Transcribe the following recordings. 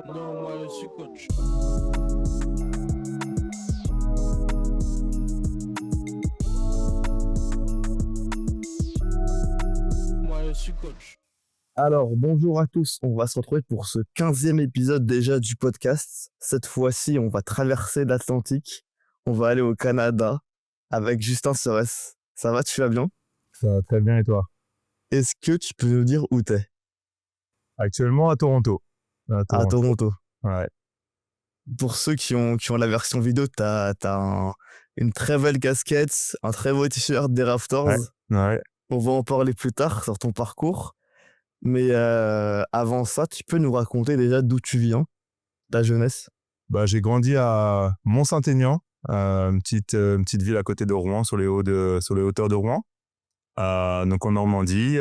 Non, moi je suis coach. Moi je suis coach. Alors, bonjour à tous, on va se retrouver pour ce 15e épisode déjà du podcast. Cette fois-ci, on va traverser l'Atlantique, on va aller au Canada avec Justin Serres. Ça va, tu vas bien? Ça va très bien et toi? Est-ce que tu peux nous dire où t'es? Actuellement à Toronto. À Toronto. Ouais. Pour ceux qui ont la version vidéo, t'as une très belle casquette, un très beau t-shirt des Raptors. Ouais. On va en parler plus tard sur ton parcours. Mais avant ça, tu peux nous raconter déjà d'où tu viens, ta jeunesse? J'ai grandi à Mont-Saint-Aignan, une petite ville à côté de Rouen, sur les hauteurs de Rouen. Donc en Normandie.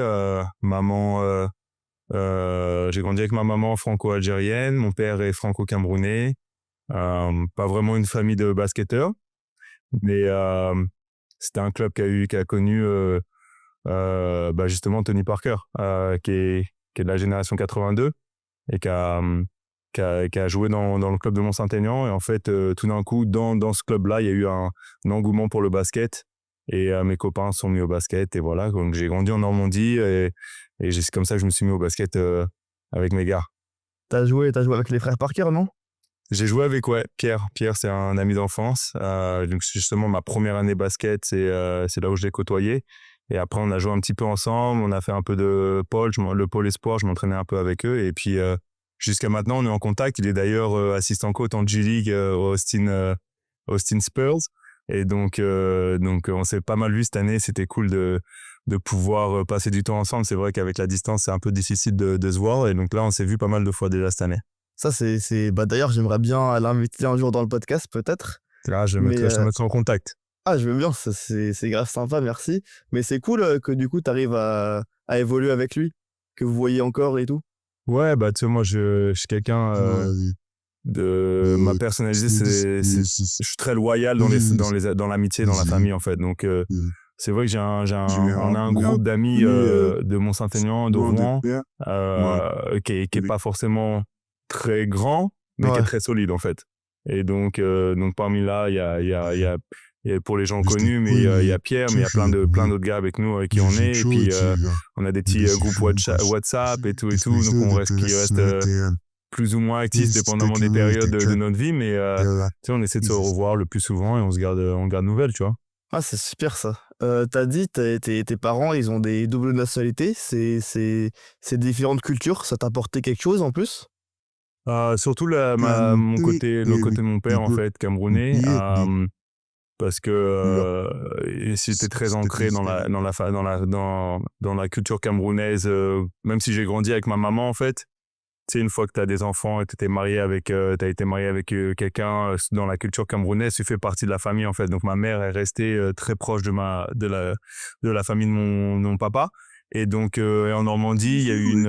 J'ai grandi avec ma maman franco-algérienne, mon père est franco-camerounais. Pas vraiment une famille de basketteurs, mais c'était un club qui a connu justement Tony Parker, qui est de la génération 82 et qui a joué dans le club de Mont-Saint-Aignan. Et en fait, tout d'un coup, dans ce club-là, il y a eu un engouement pour le basket. Et mes copains sont mis au basket. Et voilà, donc j'ai grandi en Normandie. Et c'est comme ça que je me suis mis au basket avec mes gars. T'as joué avec les frères Parker, non? J'ai joué avec Pierre. Pierre, c'est un ami d'enfance. Donc justement, ma première année basket, c'est là où je l'ai côtoyé. Et après, on a joué un petit peu ensemble. On a fait un peu de pôle, le pôle espoir. Je m'entraînais un peu avec eux. Et puis, jusqu'à maintenant, on est en contact. Il est d'ailleurs assistant coach en G-League au Austin Spurs. Et donc, on s'est pas mal vu cette année. C'était cool de pouvoir passer du temps ensemble. C'est vrai qu'avec la distance, c'est un peu difficile de se voir. Et donc là, on s'est vu pas mal de fois déjà cette année. Ça, d'ailleurs, j'aimerais bien l'inviter un jour dans le podcast, peut-être. Là, je te mettrai en contact. Ah, je veux bien, c'est grave sympa, merci. Mais c'est cool que du coup, tu arrives à évoluer avec lui, que vous voyez encore et tout. Ouais, tu sais, moi, je suis quelqu'un ma personnalité, je suis très loyal dans l'amitié, dans la famille, en fait. Donc, c'est vrai que on a un groupe d'amis de Mont-Saint-Aignan, de Rouen, qui est pas forcément très grand, mais qui est très solide, en fait. Et donc parmi là, il y a pour les gens connus, mais il y a Pierre, mais il y a plein d'autres gars avec nous avec qui on est. Et puis, on a des petits groupes WhatsApp et tout. Donc, on reste plus ou moins actifs, dépendamment des périodes de notre vie. Mais tu sais, on essaie de se revoir le plus souvent et on garde nouvelles, tu vois. Ah, c'est super ça. T'as dit, tes parents, ils ont des doubles nationalités. C'est différentes cultures. Ça t'a apporté quelque chose en plus? Surtout le côté de mon père, en fait, camerounais. Parce que j'étais très ancré dans la culture camerounaise, même si j'ai grandi avec ma maman, en fait. Tu sais, une fois que tu as des enfants et que t'as été marié avec quelqu'un dans la culture camerounaise, tu fais partie de la famille, en fait. Donc ma mère est restée très proche de la famille de mon papa. Et donc en Normandie, il y a eu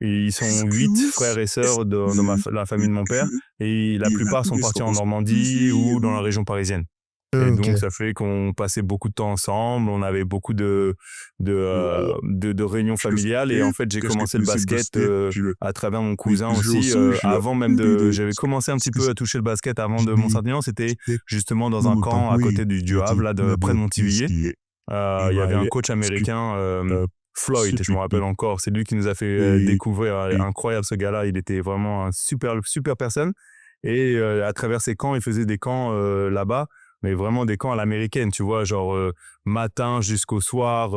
ils sont 8 frères et sœurs dans la famille de mon père, et la plupart sont partis en Normandie ou dans la région parisienne. Et donc, ça fait qu'on passait beaucoup de temps ensemble. On avait beaucoup de réunions familiales. Et en fait, j'ai commencé le basket à travers mon cousin aussi. Avant même j'avais commencé un petit peu à toucher le basket avant de Mont-Saint-Aignan. C'était justement dans un camp à côté du Havre, là, près de Montivilliers. Il y avait un coach américain, Floyd, je me rappelle encore. C'est lui qui nous a fait découvrir. Incroyable, ce gars-là. Il était vraiment un super personne. Et à travers ces camps, il faisait des camps là-bas. Mais vraiment des camps à l'américaine, tu vois, genre matin jusqu'au soir,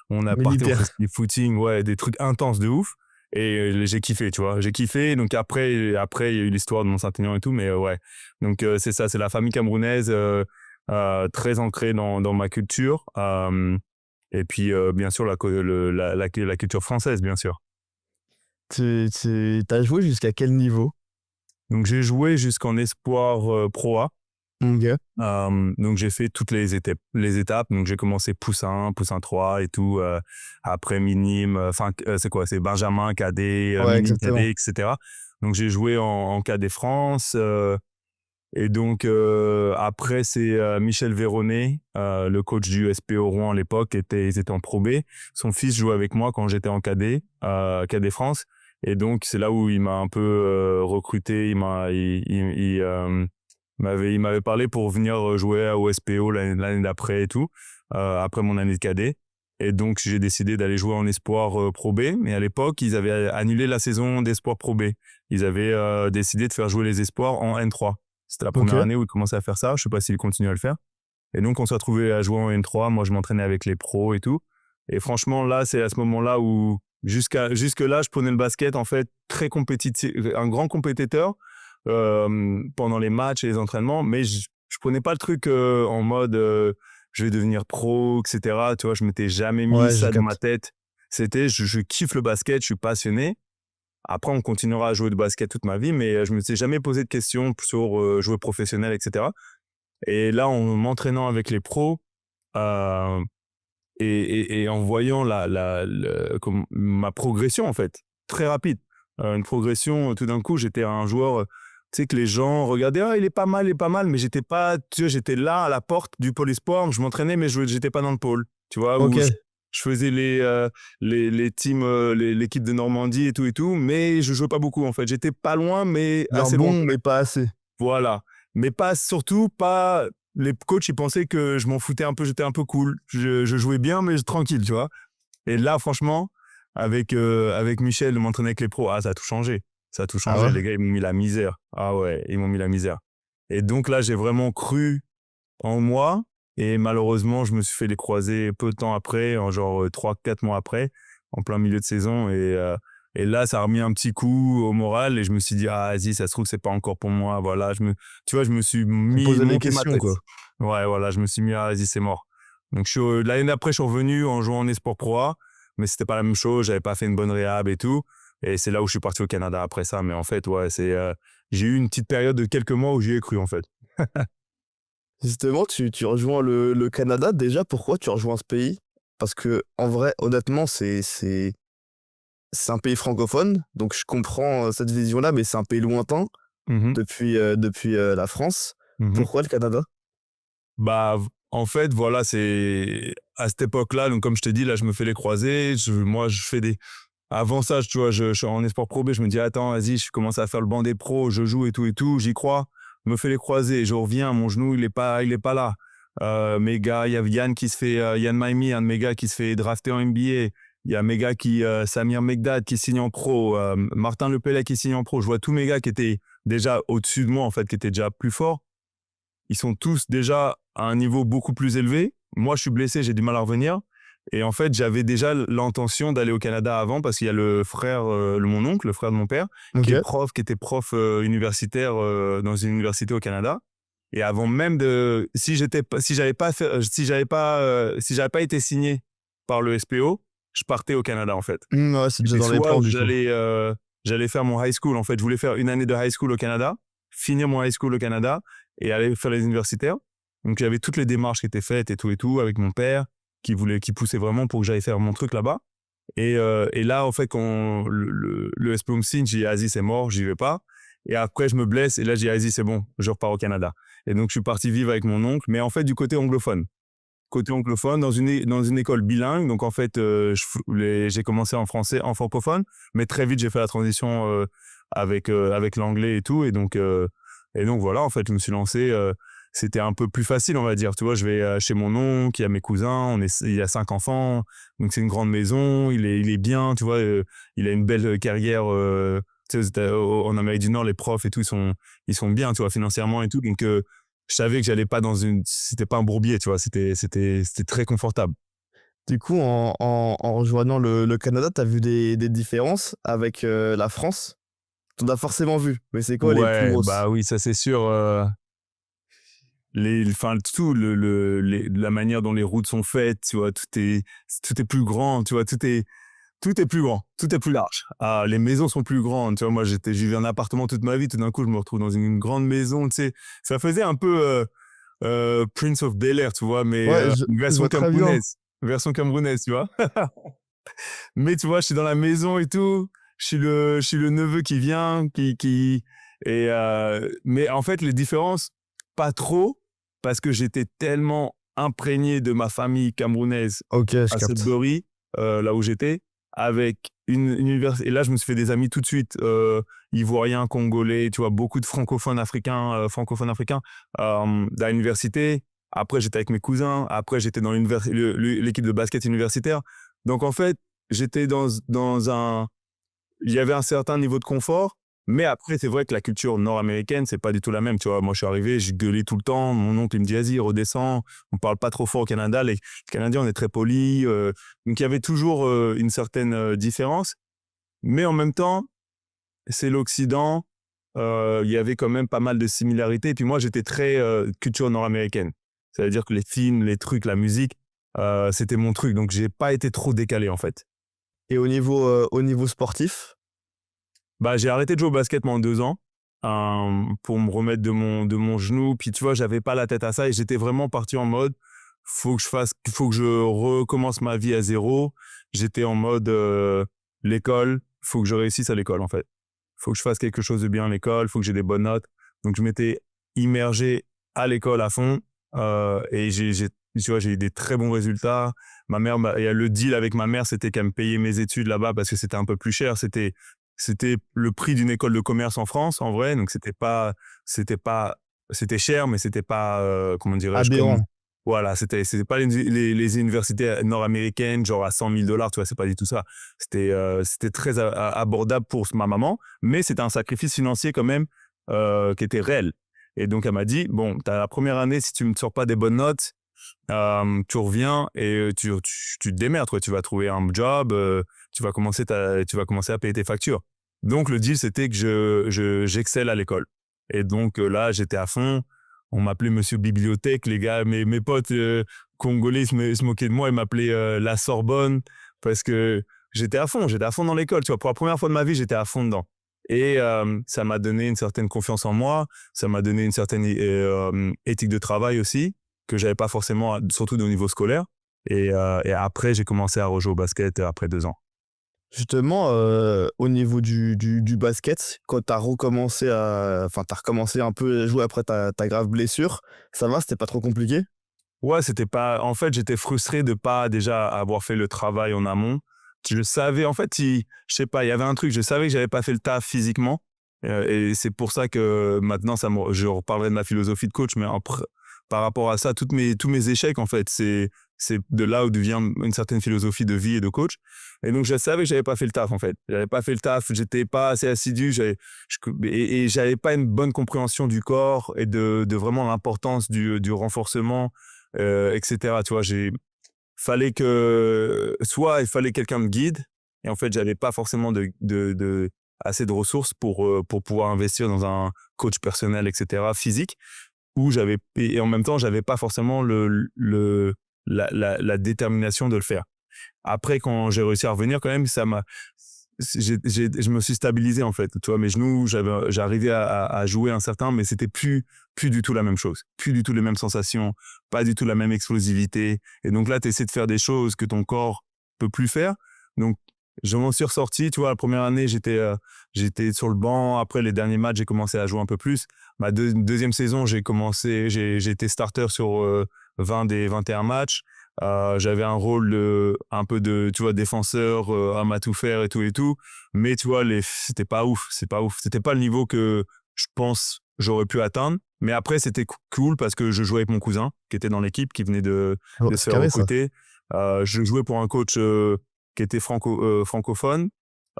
on a parti au footing, ouais, des trucs intenses de ouf. Et j'ai kiffé, tu vois, j'ai kiffé. Donc après, il y a eu l'histoire de Mont-Saint-Aignan et tout, mais ouais. Donc c'est ça, c'est la famille camerounaise très ancrée dans ma culture. Et puis bien sûr la culture française, bien sûr. T'as joué jusqu'à quel niveau? Donc j'ai joué jusqu'en espoir Pro A. Okay. Donc j'ai fait toutes les étapes. Donc j'ai commencé poussin 3 et tout. Après minime, c'est Benjamin, cadet, minime, cadet, etc. Donc j'ai joué en cadet France. Et donc après c'est Michel Véronnet, le coach du SPO Rouen à l'époque, ils étaient en Pro B. Son fils jouait avec moi quand j'étais en cadet France. Et donc, c'est là où il m'a un peu recruté. Il m'avait parlé pour venir jouer au SPO l'année d'après et tout, après mon année de cadet. Et donc, j'ai décidé d'aller jouer en espoir Pro B. Mais à l'époque, ils avaient annulé la saison d'espoir Pro B. Ils avaient décidé de faire jouer les espoirs en N3. C'était la première année où ils commençaient à faire ça. Je sais pas s'ils continuent à le faire. Et donc, on s'est retrouvés à jouer en N3. Moi, je m'entraînais avec les pros et tout. Et franchement, là, c'est à ce moment-là où, jusque-là, je prenais le basket, en fait, très compétitif, un grand compétiteur pendant les matchs et les entraînements. Mais je prenais pas le truc en mode je vais devenir pro, etc. Tu vois, je m'étais jamais mis ça dans ma tête. C'était, je kiffe le basket, je suis passionné. Après, on continuera à jouer de basket toute ma vie, mais je me suis jamais posé de questions sur jouer professionnel, etc. Et là, en m'entraînant avec les pros et en voyant ma progression, en fait, très rapide, une progression, tout d'un coup, j'étais un joueur, tu sais, que les gens regardaient, ah, il est pas mal, mais j'étais pas, tu sais, j'étais là à la porte du pôle espoir, je m'entraînais, mais j'étais pas dans le pôle, tu vois, où je faisais les teams, l'équipe de Normandie et tout, mais je jouais pas beaucoup, en fait. J'étais pas loin, mais assez loin. Mais pas assez. Voilà. Mais surtout pas, les coachs, ils pensaient que je m'en foutais un peu, j'étais un peu cool. Je jouais bien, mais tranquille, tu vois. Et là, franchement, avec Michel, de m'entraîner avec les pros, ça a tout changé. Ça a tout changé. Ah ouais? Les gars, ils m'ont mis la misère. Ah ouais, ils m'ont mis la misère. Et donc là, j'ai vraiment cru en moi. Et malheureusement, je me suis fait les croiser peu de temps après, en genre 3-4 mois après, en plein milieu de saison. Et là, ça a remis un petit coup au moral et je me suis dit, ah, vas-y, ça se trouve, c'est pas encore pour moi. Voilà, tu vois, je me suis Poser les monté ma questions, tête. quoi. Ouais, voilà, je me suis mis, ah, vas-y, c'est mort. Donc, l'année d'après, je suis revenu en jouant en Esport Pro A, mais c'était pas la même chose. J'avais pas fait une bonne réhab et tout. Et c'est là où je suis parti au Canada après ça. Mais en fait, ouais, j'ai eu une petite période de quelques mois où j'y ai cru, en fait. Justement, tu rejoins le Canada. Déjà, pourquoi tu rejoins ce pays? Parce que, en vrai, honnêtement, c'est un pays francophone. Donc, je comprends cette vision-là, mais c'est un pays lointain depuis la France. Pourquoi le Canada? Bah, en fait, voilà, c'est à cette époque-là, donc comme je t'ai dit, là, je me fais les croisés. Moi, je fais avant ça, tu vois, je suis en Esport Pro B, je me dis, attends, vas-y, je commence à faire le banc des pros, je joue et tout, j'y crois. Je me fais les croisés, je reviens, mon genou, il est pas là. Mes gars, il y a Yann Maimi, un de mes gars qui se fait drafter en NBA. Il y a mes gars Samir Megdad qui signe en pro, Martin Lepellet qui signe en pro. Je vois tous mes gars qui étaient déjà au-dessus de moi, en fait, qui étaient déjà plus forts. Ils sont tous déjà à un niveau beaucoup plus élevé. Moi, je suis blessé, j'ai du mal à revenir. Et en fait, j'avais déjà l'intention d'aller au Canada avant parce qu'il y a le frère, mon oncle, le frère de mon père, qui était prof universitaire dans une université au Canada. Et avant même si j'avais pas été signé par le SPO, je partais au Canada en fait. Ouais, c'est déjà dans les plans, du coup. J'allais faire mon high school en fait. Je voulais faire une année de high school au Canada, finir mon high school au Canada et aller faire les universitaires. Donc, il y avait toutes les démarches qui étaient faites et tout, avec mon père, qui poussait vraiment pour que j'aille faire mon truc là-bas. Et là, en fait, quand le SPO me signe, j'ai dit, vas-y, c'est mort, j'y vais pas. Et après, je me blesse, et là, j'ai dit, vas-y, c'est bon, je repars au Canada. Et donc, je suis parti vivre avec mon oncle, mais en fait, du côté anglophone. Côté anglophone, dans une école bilingue. Donc, en fait, j'ai commencé en français, en francophone, mais très vite, j'ai fait la transition avec l'anglais et tout. Et donc, voilà, en fait, je me suis lancé. C'était un peu plus facile, on va dire. Tu vois, je vais chez mon oncle, il y a mes cousins, il a 5 enfants, donc c'est une grande maison, il est bien, tu vois, il a une belle carrière. Tu sais, en Amérique du Nord, les profs et tout, ils sont bien, tu vois, financièrement et tout. Donc, je savais que j'allais pas c'était pas un bourbier, tu vois, c'était très confortable. Du coup, en rejoignant le Canada, tu as vu des différences avec la France? Tu en as forcément vu, mais c'est quoi les plus Ouais, grosses? bah oui, ça c'est sûr. La manière dont les routes sont faites, tu vois, tout est plus grand, tu vois, tout est plus grand, tout est plus large. Les maisons sont plus grandes, tu vois. Moi, j'ai vécu en appartement toute ma vie, tout d'un coup, je me retrouve dans une grande maison, tu sais. Ça faisait un peu Prince of Bel-Air, tu vois, mais Ouais, je version vois très bien. camerounaise, tu vois. Mais tu vois, je suis dans la maison et tout. Je suis le neveu qui vient, mais en fait, les différences, pas trop, parce que j'étais tellement imprégné de ma famille camerounaise Ok, je à capte. Sudbury, là où j'étais, avec Et là, je me suis fait des amis tout de suite, ivoiriens, congolais, tu vois, beaucoup de francophones africains, dans l'université. Après, j'étais avec mes cousins. Après, j'étais dans l'équipe de basket universitaire. Donc, en fait, j'étais il y avait un certain niveau de confort. Mais après, c'est vrai que la culture nord-américaine, c'est pas du tout la même. Tu vois, moi, je suis arrivé, je gueulais tout le temps. Mon oncle, il me dit, vas-y, redescends. On parle pas trop fort au Canada. Les Canadiens, on est très polis. Donc, il y avait toujours une certaine différence. Mais en même temps, c'est l'Occident. Il y avait quand même pas mal de similarités. Et puis moi, j'étais très culture nord-américaine. C'est-à-dire que les films, les trucs, la musique, c'était mon truc. Donc, j'ai pas été trop décalé, en fait. Et au niveau sportif? Bah, j'ai arrêté de jouer au basket pendant 2 ans pour me remettre de mon genou. Puis tu vois, j'avais pas la tête à ça et j'étais vraiment parti en mode faut que je recommence ma vie à zéro. J'étais en mode l'école, faut que je réussisse à l'école en fait. Faut que je fasse quelque chose de bien à l'école, faut que j'ai des bonnes notes. Donc je m'étais immergé à l'école à fond et tu vois, j'ai eu des très bons résultats. Ma mère, il y a le deal avec ma mère, c'était qu'elle me payait mes études là-bas parce que c'était un peu plus cher. C'était le prix d'une école de commerce en France, en vrai. Donc, c'était cher, mais c'était pas, comment dirais-je, Aberrant. voilà, c'était pas les universités nord-américaines, genre à $100 000, tu vois, c'est pas du tout ça. C'était très abordable pour ma maman, mais c'était un sacrifice financier quand même, qui était réel. Et donc, elle m'a dit, bon, t'as la première année, si tu ne sors pas des bonnes notes, tu reviens et tu te démerdes, quoi. Tu vas trouver un job, tu vas commencer à payer tes factures. Donc, le deal, c'était que j'excelle à l'école. Et donc, là, j'étais à fond. On m'appelait Monsieur Bibliothèque. Les gars, mes potes congolais se moquaient de moi. Ils m'appelaient la Sorbonne parce que j'étais à fond dans l'école. Tu vois, pour la première fois de ma vie, j'étais à fond dedans. Et ça m'a donné une certaine confiance en moi. Ça m'a donné une certaine éthique de travail aussi que j'avais pas forcément, surtout au niveau scolaire. Et après, j'ai commencé à rejouer au basket après 2 ans. Justement, au niveau du basket, quand tu as recommencé enfin, tu as recommencé un peu à jouer après ta grave blessure, ça va, c'était pas trop compliqué? Ouais, c'était pas. En fait, j'étais frustré de pas déjà avoir fait le travail en amont. Je savais, en fait, je sais pas, il y avait un truc. Je savais que j'avais pas fait le taf physiquement, et c'est pour ça que maintenant, je reparlerai de ma philosophie de coach, mais par rapport à ça, tous mes échecs, en fait, c'est de là où devient une certaine philosophie de vie et de coach. Et donc, je savais que j'avais pas fait le taf, en fait. J'avais pas fait le taf. J'étais pas assez assidu. Et j'avais pas une bonne compréhension du corps et de vraiment l'importance du renforcement, etc. Tu vois, soit il fallait quelqu'un me guide, et en fait, j'avais pas forcément assez de ressources pour pouvoir investir dans un coach personnel, etc., physique, et en même temps, j'avais pas forcément la détermination de le faire. Après, quand j'ai réussi à revenir, quand même, je me suis stabilisé, en fait. Tu vois, mes genoux, j'arrivais à jouer un certain, mais c'était plus du tout la même chose. Plus du tout les mêmes sensations, pas du tout la même explosivité. Et donc là, tu essaies de faire des choses que ton corps peut plus faire. Donc, je m'en suis ressorti. Tu vois, la première année, j'étais sur le banc. Après, les derniers matchs, j'ai commencé à jouer un peu plus. Ma deuxième saison, j'ai été starter sur 20 des 21 matchs. J'avais un rôle un peu de, tu vois, défenseur, à m'a tout faire et tout. Mais tu vois, c'était pas ouf. C'était pas le niveau que je pense j'aurais pu atteindre. Mais après, c'était cool parce que je jouais avec mon cousin qui était dans l'équipe, qui venait de Oh, se c'est faire carré ça. recruter. Je jouais pour un coach qui était francophone,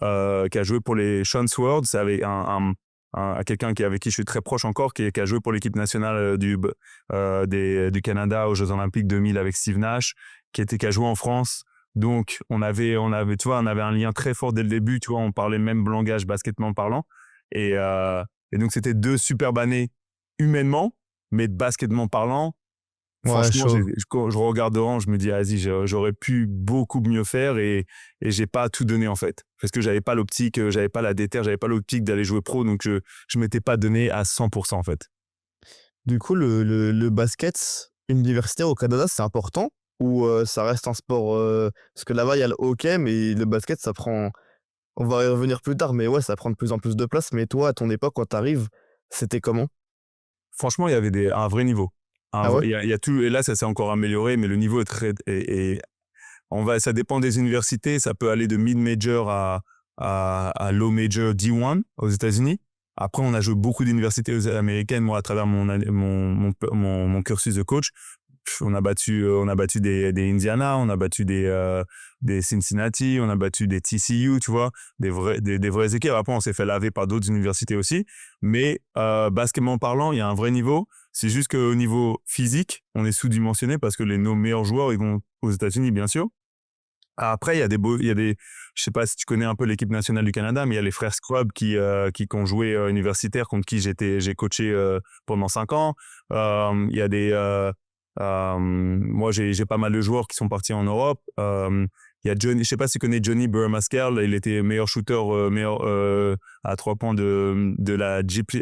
qui a joué pour les Sean Swords. C'est avec quelqu'un avec qui je suis très proche encore, qui a joué pour l'équipe nationale du Canada aux Jeux Olympiques 2000 avec Steve Nash, qui a joué en France. Donc, tu vois, on avait un lien très fort dès le début. Tu vois, on parlait le même langage basketball parlant. Et donc, c'était 2 superbes années humainement, mais basketball parlant, Ouais, franchement, chaud. quand je regarde devant, je me dis, vas-y, j'aurais pu beaucoup mieux faire, et j'ai pas tout donné, en fait. Parce que j'avais pas l'optique, j'avais pas la déter, j'avais pas l'optique d'aller jouer pro, donc je m'étais pas donné à 100%, en fait. Du coup, le basket universitaire au Canada, c'est important? Ou ça reste un sport, parce que là-bas, il y a le hockey, mais le basket, ça prend, on va y revenir plus tard, mais ouais, ça prend de plus en plus de place. Mais toi, à ton époque, quand tu arrives, c'était comment? Franchement, il y avait un vrai niveau. Ah ouais? Il y a tout, et là, ça s'est encore amélioré, mais le niveau est très, Ça dépend des universités. Ça peut aller de mid-major à low-major D1 aux États-Unis. Après, on a joué beaucoup d'universités américaines. Moi, à travers mon cursus de coach, on a battu des Indiana, on a battu des Cincinnati, on a battu des TCU, tu vois, des vraies équipes. Après, on s'est fait laver par d'autres universités aussi. Mais basketball parlant, il y a un vrai niveau. C'est juste qu'au niveau physique, on est sous-dimensionné parce que nos meilleurs joueurs, ils vont aux États-Unis, bien sûr. Après, il y a des, je sais pas si tu connais un peu l'équipe nationale du Canada, mais il y a les frères Scrub qui ont joué universitaire, contre qui j'ai coaché pendant 5 ans. Il y a moi, j'ai pas mal de joueurs qui sont partis en Europe. Il y a Johnny, je sais pas si tu connais Johnny Burmasker, il était meilleur shooter, à 3 points de la Jeep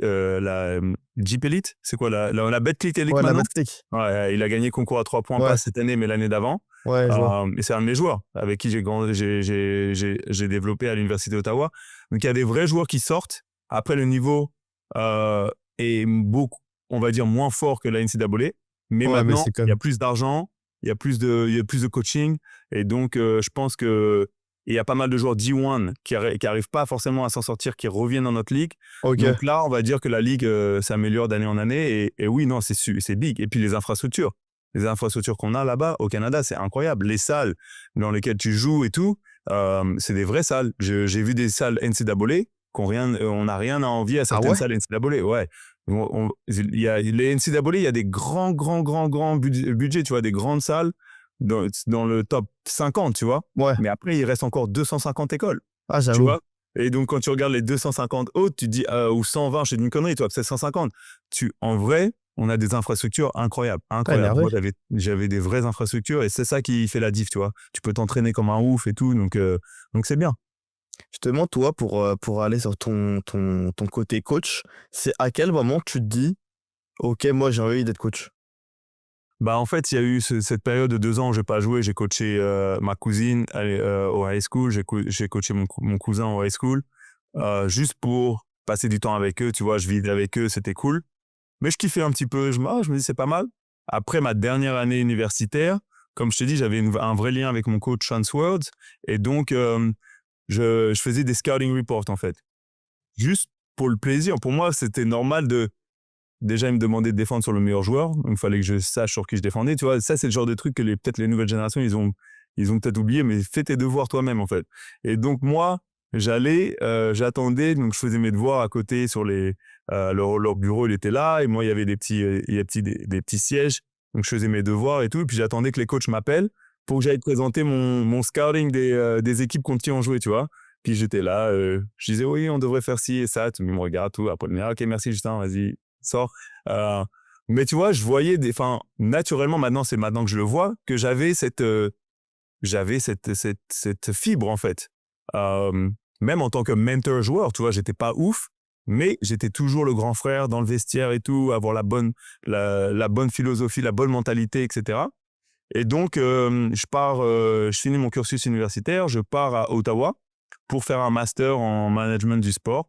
Elite. C'est quoi la Betclic Elite Ouais, la maintenant? Betclic. Ouais, il a gagné concours à 3 points, Ouais. pas cette année, mais l'année d'avant. Ouais, je vois. Et c'est un de mes joueurs avec qui j'ai développé à l'Université d'Ottawa. Donc, il y a des vrais joueurs qui sortent. Après, le niveau est beaucoup, on va dire, moins fort que la NCAA. Mais Ouais, mais maintenant, c'est il y a comme. plus d'argent, il y a plus de coaching. Et donc, je pense que il y a pas mal de joueurs D1 qui arrivent pas forcément à s'en sortir, qui reviennent dans notre ligue. Ok. Donc là, on va dire que la ligue s'améliore d'année en année. Et oui, non, c'est big. Et puis, les infrastructures qu'on a là-bas au Canada, c'est incroyable. Les salles dans lesquelles tu joues et tout, c'est des vraies salles. J'ai vu des salles NCAA on n'a rien à envier à certaines salles NCAA. Ouais. Il y a les NCAA, il y a des grands budgets, tu vois, des grandes salles dans le top 50, tu vois. Ouais. Mais après, il reste encore 250 écoles, Ah, tu j'avoue. vois. Et donc, quand tu regardes les 250 autres, tu te dis, ou 120, je dis une connerie, tu vois, c'est 150. En vrai, on a des infrastructures incroyables. Moi, j'avais des vraies infrastructures et c'est ça qui fait la diff, tu vois. Tu peux t'entraîner comme un ouf et tout, donc c'est bien. Justement, toi, pour aller sur ton côté coach, c'est à quel moment tu te dis, ok, moi j'ai envie d'être coach? Bah, en fait, il y a eu cette période de 2 ans où j'ai pas joué. J'ai coaché ma cousine au high school. J'ai coaché mon cousin au high school, juste pour passer du temps avec eux. Tu vois, je vivais avec eux, c'était cool. Mais je kiffais un petit peu. Je me dis, c'est pas mal. Après ma dernière année universitaire, comme je te dis, j'avais un vrai lien avec mon coach Sean Swords. Et donc, je faisais des scouting reports, en fait. Juste pour le plaisir. Pour moi, c'était normal déjà, il me demandait de défendre sur le meilleur joueur. Donc, il fallait que je sache sur qui je défendais. Tu vois, ça, c'est le genre de truc que peut-être les nouvelles générations, ils ont peut-être oublié, mais fais tes devoirs toi-même, en fait. Et donc, moi, j'attendais, donc je faisais mes devoirs à côté sur leur bureau, il était là. Et moi, il y avait des petits sièges. Donc, je faisais mes devoirs et tout. Et puis, j'attendais que les coachs m'appellent pour que j'aille présenter mon scouting des équipes contre qui on jouait, tu vois. Puis, j'étais là, je disais, oui, on devrait faire ci et ça. Tout le monde me regarde, tout. Après, ok, merci, Justin, vas-y. Sort. Mais tu vois, je voyais naturellement, c'est maintenant que je le vois, que j'avais cette fibre, en fait. Même en tant que mentor joueur, tu vois, j'étais pas ouf, mais j'étais toujours le grand frère dans le vestiaire et tout, avoir la bonne philosophie, la bonne mentalité, etc. Et donc, je finis mon cursus universitaire, je pars à Ottawa pour faire un master en management du sport.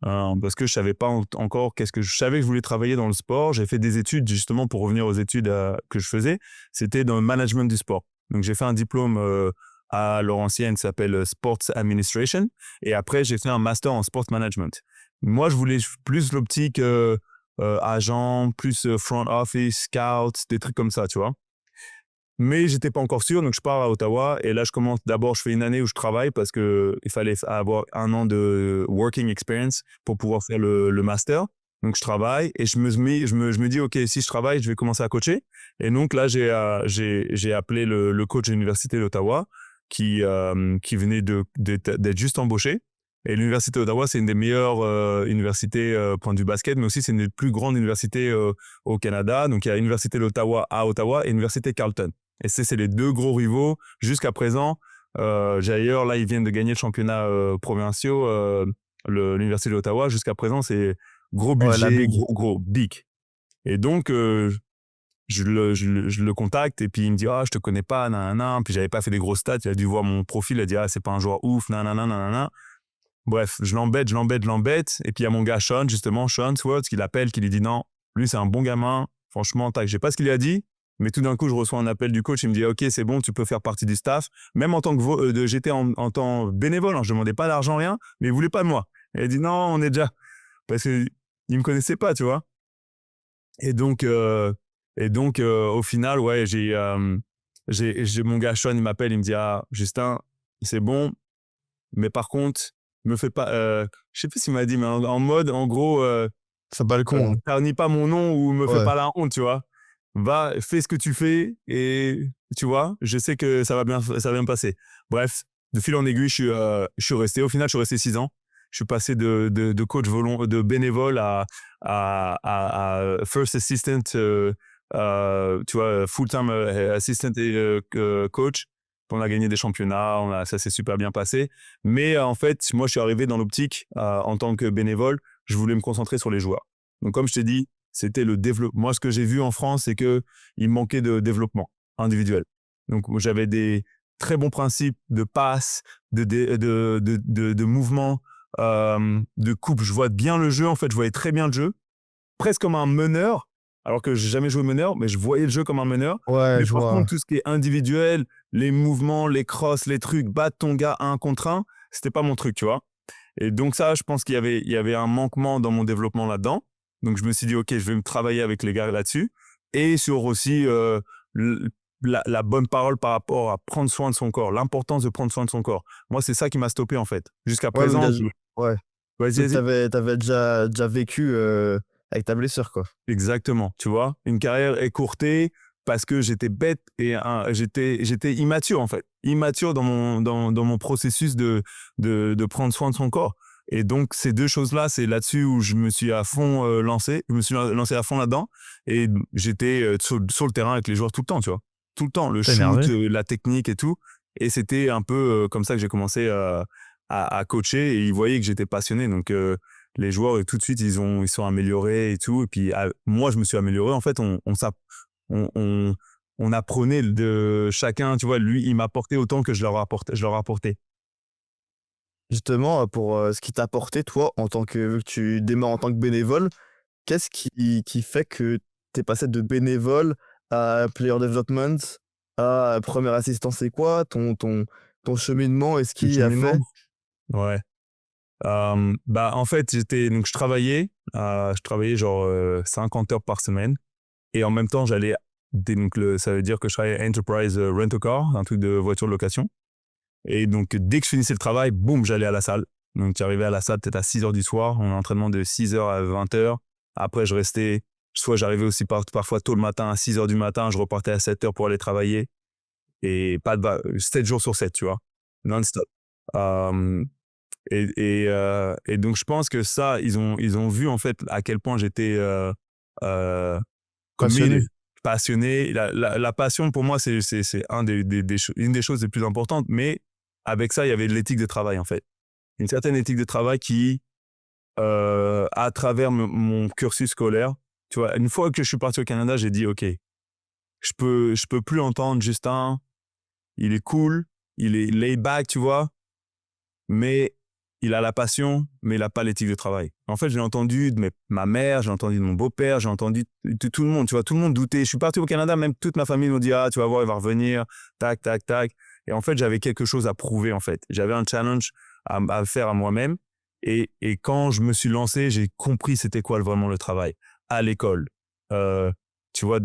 Parce que je savais pas encore je savais que je voulais travailler dans le sport. J'ai fait des études justement pour revenir aux études que je faisais. C'était dans le management du sport. Donc j'ai fait un diplôme à Laurentienne qui s'appelle Sports Administration. Et après j'ai fait un master en Sports Management. Moi je voulais plus l'optique agent, plus front office, scout, des trucs comme ça, tu vois. Mais j'étais pas encore sûr, donc je pars à Ottawa et là je fais une année où je travaille parce que il fallait avoir 1 an de working experience pour pouvoir faire le master. Donc je travaille et je me dis ok, si je travaille, je vais commencer à coacher. Et donc là j'ai appelé le coach de l'université d'Ottawa qui venait d'être juste embauché. Et l'université d'Ottawa, c'est une des meilleures universités point de vue basket, mais aussi c'est une des plus grandes universités au Canada. Donc il y a l'université d'Ottawa à Ottawa et l'université Carleton. Et c'est les 2 gros rivaux jusqu'à présent. D'ailleurs, là, ils viennent de gagner le championnat provinciaux, l'université d'Ottawa. Jusqu'à présent, c'est gros budget, gros big. Et donc, je le contacte et puis il me dit je te connais pas, nanana. Puis j'avais pas fait des grosses stats. Il a dû voir mon profil. Il a dit c'est pas un joueur ouf, nanana. Bref, je l'embête. Et puis il y a mon gars Sean Swords, qui l'appelle, qui lui dit non, lui c'est un bon gamin. Franchement, je sais pas ce qu'il lui a dit, Mais tout d'un coup, je reçois un appel du coach. Il me dit, OK, c'est bon, tu peux faire partie du staff. Même en tant que j'étais en tant bénévole. Hein, je ne demandais pas d'argent, rien. Mais il ne voulait pas de moi. Et il a dit, non, on est déjà... Parce qu'il ne me connaissait pas, tu vois. Et donc, au final, ouais, j'ai mon gars Sean, il m'appelle, il me dit, ah, Justin, c'est bon. Mais par contre, me fais pas... je sais pas s'il m'a dit, mais en mode, en gros... Ça balcon. Tarnis pas mon nom ou me fais Ouais. pas la honte, tu vois. Va, fais ce que tu fais et tu vois, je sais que ça va bien me passer. Bref, de fil en aiguille, je suis resté. Au final, je suis resté 6 ans. Je suis passé de coach de bénévole à first assistant, tu vois, full-time assistant et coach. On a gagné des championnats, ça s'est super bien passé. Mais en fait, moi, je suis arrivé dans l'optique en tant que bénévole. Je voulais me concentrer sur les joueurs. Donc, comme je t'ai dit, c'était le développement. Moi, ce que j'ai vu en France, c'est qu'il manquait de développement individuel. Donc, j'avais des très bons principes de passe, de mouvement, de coupe. Je vois bien le jeu, en fait. Je voyais très bien le jeu, presque comme un meneur, alors que j'ai jamais joué meneur, mais je voyais le jeu comme un meneur. Ouais, Mais je par vois. contre, tout ce qui est individuel, les mouvements, les crosses, les trucs, battre ton gars 1 contre 1, c'était pas mon truc, tu vois. Et donc ça, je pense qu'il y avait un manquement dans mon développement là-dedans. Donc je me suis dit, OK, je vais me travailler avec les gars là-dessus. Et sur aussi la bonne parole par rapport à prendre soin de son corps, l'importance de prendre soin de son corps. Moi, c'est ça qui m'a stoppé en fait. Jusqu'à Ouais, présent, ouais. vas-y, Donc, vas-y. t'avais déjà vécu avec ta blessure, quoi. Exactement, tu vois. Une carrière écourtée parce que j'étais bête et j'étais immature en fait. Immature dans mon processus de prendre soin de son corps. Et donc, ces deux choses-là, c'est là-dessus où je me suis à fond lancé. Je me suis lancé à fond là-dedans. Et j'étais sur le terrain avec les joueurs tout le temps, tu vois. Tout le temps. Le T'es shoot, énervé? la technique et tout. Et c'était un peu comme ça que j'ai commencé à coacher. Et ils voyaient que j'étais passionné. Donc, les joueurs, tout de suite, ils sont améliorés et tout. Et puis, moi, je me suis amélioré. En fait, on apprenait de chacun. Tu vois, lui, il m'apportait autant que je leur apportais. Justement, pour ce qui t'a apporté, toi, vu que tu démarres en tant que bénévole, qu'est-ce qui fait que t'es passé de bénévole à player development, à premier assistant? C'est quoi ton cheminement et ce Le qui a cheminement. fait? Ouais. Bah, en fait, donc je travaillais genre 50 heures par semaine. Et en même temps, ça veut dire que je travaillais Enterprise Rent a Car, un truc de voiture de location. Et donc, dès que je finissais le travail, boum, j'allais à la salle. Donc, j'arrivais à la salle peut-être à 6 heures du soir. On a un entraînement de 6 heures à 20 heures. Après, je restais, soit j'arrivais aussi parfois tôt le matin à 6 heures du matin, je repartais à 7 heures pour aller travailler. Et 7 jours sur 7, tu vois, non-stop. Euh, et donc, je pense que ça, ils ont vu en fait à quel point j'étais euh, Passionné. committed, passionné. La passion, pour moi, c'est une des choses les plus importantes. Mais avec ça, il y avait l'éthique de travail, en fait. Une certaine éthique de travail qui, à travers mon cursus scolaire, tu vois, une fois que je suis parti au Canada, j'ai dit, OK, je peux plus entendre Justin, il est cool, il est laid back, tu vois, mais il a la passion, mais il n'a pas l'éthique de travail. En fait, j'ai entendu de ma mère, j'ai entendu de mon beau-père, j'ai entendu de tout le monde, tu vois, tout le monde doutait. Je suis parti au Canada, même toute ma famille m'a dit, ah, tu vas voir, il va revenir, tac, tac, tac. Et en fait, j'avais quelque chose à prouver, en fait. J'avais un challenge à faire à moi-même. Et quand je me suis lancé, j'ai compris c'était quoi vraiment le travail. À l'école. Tu vois,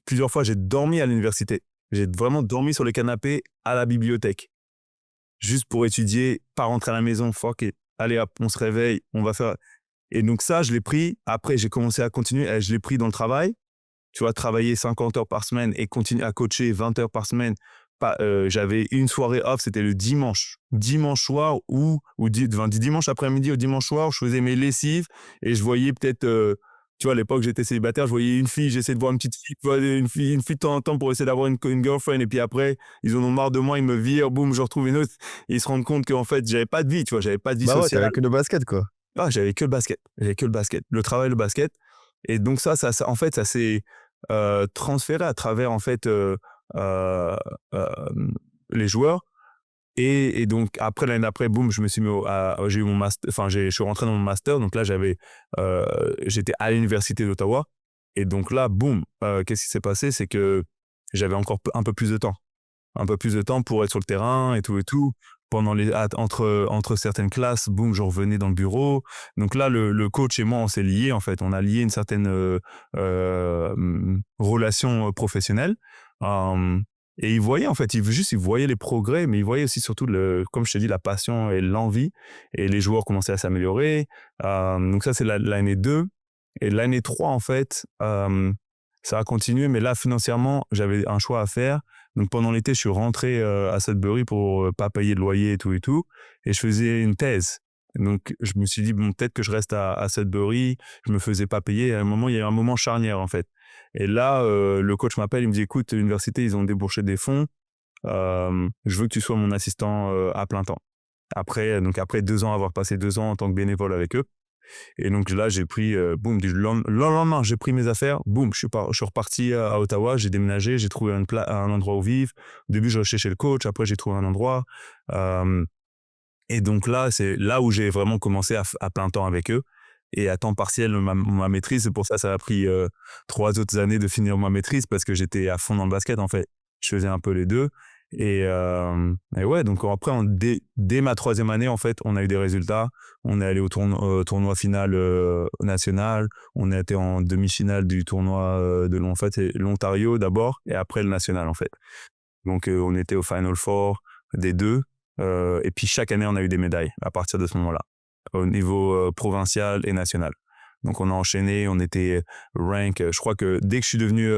plusieurs fois, j'ai dormi à l'université. J'ai vraiment dormi sur le canapé à la bibliothèque. Juste pour étudier, pas rentrer à la maison, fuck it. Allez hop, on se réveille, on va faire. Et donc ça, je l'ai pris. Après, j'ai commencé à continuer. Je l'ai pris dans le travail. Tu vois, travailler 50 heures par semaine et continuer à coacher 20 heures par semaine. J'avais une soirée off, c'était le dimanche. Dimanche soir dimanche après-midi au dimanche soir, où je faisais mes lessives et je voyais peut-être... tu vois, à l'époque, j'étais célibataire, je voyais une fille, j'essayais de voir une petite fille, une fille de temps en temps pour essayer d'avoir une girlfriend. Et puis après, ils en ont marre de moi, ils me virent, boum, je retrouve une autre. Et ils se rendent compte qu'en fait, j'avais pas de vie, tu vois, j'avais pas de vie Bah ouais, sociale. t'avais que le basket, quoi. Ah, j'avais que le basket. J'avais que le basket. Le travail, le basket. Et donc ça en fait, ça s'est transféré à travers, en fait, euh, les joueurs. Et donc, après, l'année d'après, boum, je me suis mis j'ai eu mon master, enfin, je suis rentré dans mon master. Donc là, j'étais à l'université d'Ottawa. Et donc là, boum, qu'est-ce qui s'est passé? C'est que j'avais encore un peu plus de temps. Un peu plus de temps pour être sur le terrain et tout et tout. Entre certaines classes, boum, je revenais dans le bureau. Donc là, le coach et moi, on s'est liés, en fait. On a lié une certaine relation professionnelle. Et il voyait, en fait, il voyait les progrès, mais il voyait aussi surtout, comme je te dis, la passion et l'envie. Et les joueurs commençaient à s'améliorer. Donc ça, c'est l'année 2. Et l'année 3, en fait, ça a continué. Mais là, financièrement, j'avais un choix à faire. Donc pendant l'été, je suis rentré à Sudbury pour pas payer de loyer et tout. Et je faisais une thèse. Donc je me suis dit, bon, peut-être que je reste à Sudbury. Je me faisais pas payer. À un moment, il y a eu un moment charnière, en fait. Et là, le coach m'appelle, il me dit, écoute, l'université, ils ont débouché des fonds. Je veux que tu sois mon assistant à plein temps. Après 2 ans, avoir passé 2 ans en tant que bénévole avec eux. Et donc là, j'ai pris, boum, le lendemain, j'ai pris mes affaires, boum, je suis reparti à Ottawa, j'ai déménagé, j'ai trouvé un endroit où vivre. Au début, je restais chez le coach, après, j'ai trouvé un endroit. Et donc là, c'est là où j'ai vraiment commencé à plein temps avec eux. Et à temps partiel, ma maîtrise, c'est pour ça ça a pris 3 autres années de finir ma maîtrise parce que j'étais à fond dans le basket, en fait. Je faisais un peu les deux. Et ouais, donc après, dès ma 3e année, en fait, on a eu des résultats. On est allé au tournoi final national. On a été en demi-finale du tournoi en fait, c'est l'Ontario d'abord et après le national, en fait. Donc, on était au Final Four des deux. Et puis, chaque année, on a eu des médailles à partir de ce moment-là, au niveau provincial et national. Donc, on a enchaîné, on était rank. Je crois que dès que je suis devenu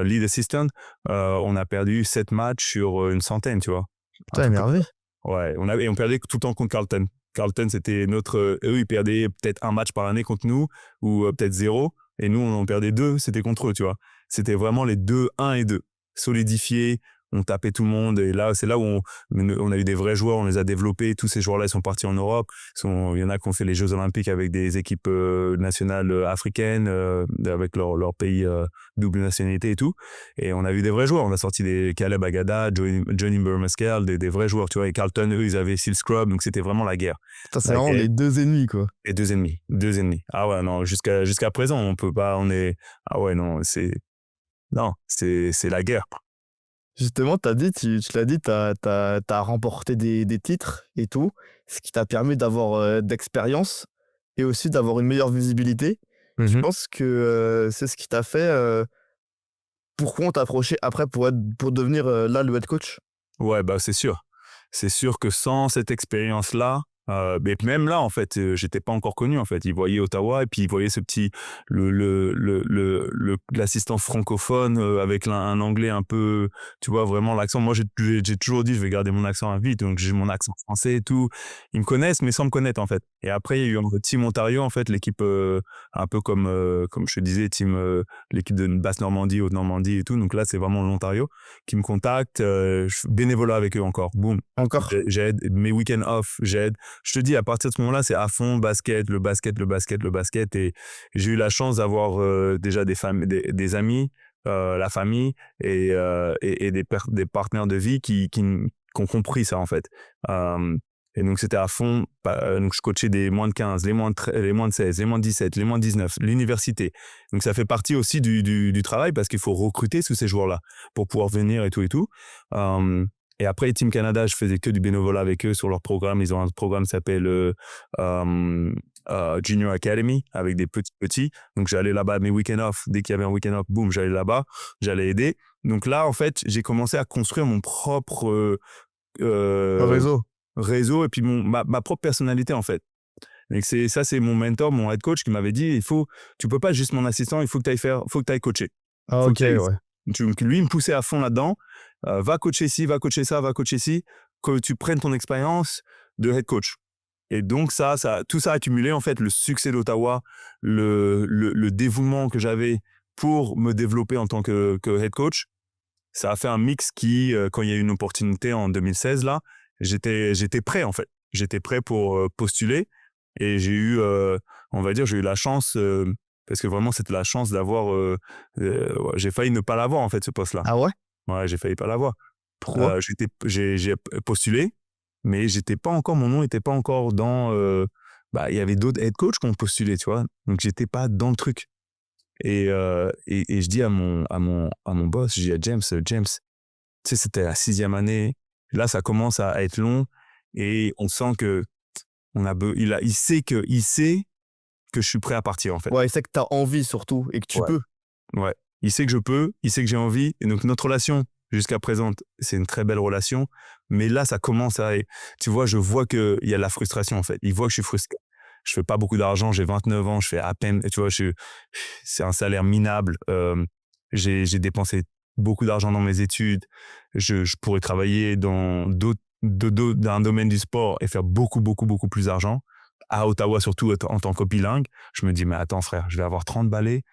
lead assistant, on a perdu 7 matchs sur une centaine, tu vois. Putain, énervé. Ouais, on perdait tout le temps contre Carleton. Carleton, c'était eux, ils perdaient peut-être un match par année contre nous, ou peut-être 0. Et nous, on en perdait 2, c'était contre eux, tu vois. C'était vraiment les 2, 1 et 2. Solidifiés, on tapait tout le monde. Et là, c'est là où on a eu des vrais joueurs, on les a développés. Tous ces joueurs-là, ils sont partis en Europe. Il y en a qui ont fait les Jeux Olympiques avec des équipes nationales africaines, avec leur pays double nationalité et tout. Et on a vu des vrais joueurs. On a sorti des Caleb Agada, Johnny Burmescal, des vrais joueurs, tu vois. Et Carleton, eux, ils avaient Seal Scrub, donc c'était vraiment la guerre. Putain, c'est vraiment les 2 ennemis, quoi. Et 2 ennemis. Ah ouais, non, jusqu'à présent, on peut pas, ah ouais, non, c'est la guerre. Justement, tu l'as dit, t'as remporté des titres et tout, ce qui t'a permis d'avoir d'expérience et aussi d'avoir une meilleure visibilité. Je pense que c'est ce qui t'a fait. Pourquoi on t'a approché après pour devenir là le head coach? Ouais, bah c'est sûr. C'est sûr que sans cette expérience-là, mais même là, en fait, j'étais pas encore connu, en fait. Ils voyaient Ottawa et puis ils voyaient ce petit, l'assistant francophone avec un anglais un peu, tu vois, vraiment l'accent. Moi, j'ai toujours dit, je vais garder mon accent à vie, donc j'ai mon accent français et tout. Ils me connaissent, mais sans me connaître, en fait. Et après, il y a eu un Team Ontario, en fait, l'équipe un peu comme je te disais, l'équipe de Basse-Normandie, Haute-Normandie et tout. Donc là, c'est vraiment l'Ontario qui me contacte. Je bénévolat avec eux encore. Boum. Encore? J'aide mes week-ends off, j'aide. Je te dis, à partir de ce moment-là, c'est à fond basket, le basket. Et j'ai eu la chance d'avoir déjà des amis, la famille et des partenaires de vie qui ont compris ça, en fait. Et donc, c'était à fond. Donc, je coachais des moins de 15, les moins de 16, les moins de 17, les moins de 19, l'université. Donc, ça fait partie aussi du travail parce qu'il faut recruter tous ces joueurs-là pour pouvoir venir et tout. Et après, Team Canada, je faisais que du bénévolat avec eux sur leur programme. Ils ont un programme qui s'appelle Junior Academy avec des petits. Donc, j'allais là-bas mes week-ends off. Dès qu'il y avait un week-end off, boum, j'allais là-bas. J'allais aider. Donc là, en fait, j'ai commencé à construire mon propre réseau et puis ma propre personnalité, en fait. Donc, c'est mon mentor, mon head coach qui m'avait dit, tu peux pas juste mon assistant, il faut que tu ailles coacher. Ah, ok, ouais. Donc, lui, il me poussait à fond là-dedans. Va coacher ci, va coacher ça, va coacher ci, que tu prennes ton expérience de head coach. Et donc, tout ça accumulé, en fait, le succès d'Ottawa, le dévouement que j'avais pour me développer en tant que head coach, ça a fait un mix qui, quand il y a eu une opportunité en 2016, là, j'étais prêt, en fait. J'étais prêt pour postuler et j'ai eu la chance, parce que vraiment, c'était la chance d'avoir, j'ai failli ne pas l'avoir, en fait, ce poste-là. Ah ouais? Ouais, j'ai failli pas l'avoir. Pourquoi? J'ai postulé, mais mon nom n'était pas encore dans. Il y avait d'autres head coach qui ont postulé, tu vois. Donc, j'étais pas dans le truc. Et je dis à mon boss, je dis à James, tu sais, c'était la 6e année. Là, ça commence à être long et on sent que il sait que je suis prêt à partir, en fait. Ouais, il sait que t'as envie surtout et que tu Ouais. peux. Ouais. Il sait que je peux, il sait que j'ai envie. Et donc, notre relation, jusqu'à présent, c'est une très belle relation. Mais là, ça commence à... Tu vois, je vois qu'il y a de la frustration, en fait. Il voit que je suis frustré. Je fais pas beaucoup d'argent, j'ai 29 ans, je fais à peine... Tu vois, c'est un salaire minable. J'ai dépensé beaucoup d'argent dans mes études. Je pourrais travailler dans dans un domaine du sport et faire beaucoup, beaucoup, beaucoup plus d'argent. À Ottawa, surtout en tant que bilingue. Je me dis, mais attends, frère, je vais avoir 30 balais.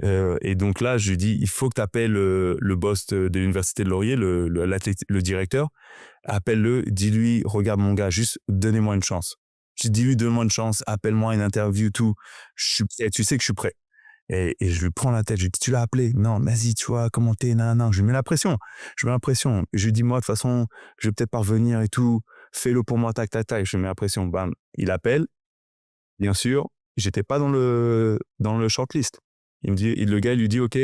Et donc là, je lui dis, il faut que tu appelles le boss de l'Université de Laurier, le directeur. Appelle-le, dis-lui, regarde mon gars, juste donnez-moi une chance. Dis-lui, donne-moi une chance, appelle-moi une interview, tout. Tu sais que je suis prêt. Et je lui prends la tête, je lui dis, tu l'as appelé? Non, vas-y, tu vois, comment t'es? Non. Je lui mets la pression. Je lui dis, moi, de toute façon, je vais peut-être pas revenir et tout. Fais-le pour moi, tac. Je lui mets la pression. Bam. Il appelle. Bien sûr, j'étais pas dans le shortlist. Le gars, il lui dit, OK,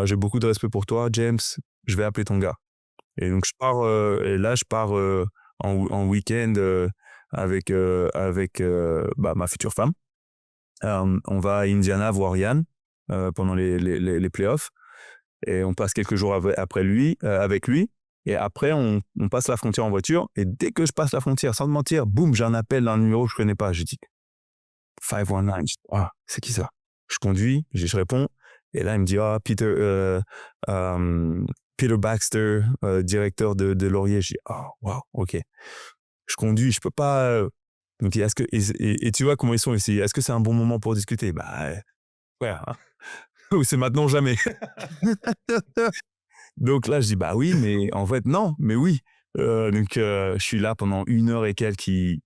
j'ai beaucoup de respect pour toi, James, je vais appeler ton gars. Et donc, je pars en week-end avec ma future femme. On va à Indiana voir Yann pendant les playoffs. Et on passe quelques jours avec lui. Et après, on passe la frontière en voiture. Et dès que je passe la frontière, sans te mentir, boum, j'ai un appel d'un numéro que je connais pas. Je dis 519. Je dis, ah, c'est qui ça? Je conduis, je réponds. Et là, il me dit, Peter Baxter, directeur de Laurier. Je dis, wow, OK. Je conduis, je peux pas... Donc, est-ce que, et tu vois comment ils sont ici. Est-ce que c'est un bon moment pour discuter? Ouais. Hein. Ou c'est maintenant ou jamais. Donc là, je dis, bah oui, mais en fait, non, mais oui. Je suis là pendant 1 heure et quelques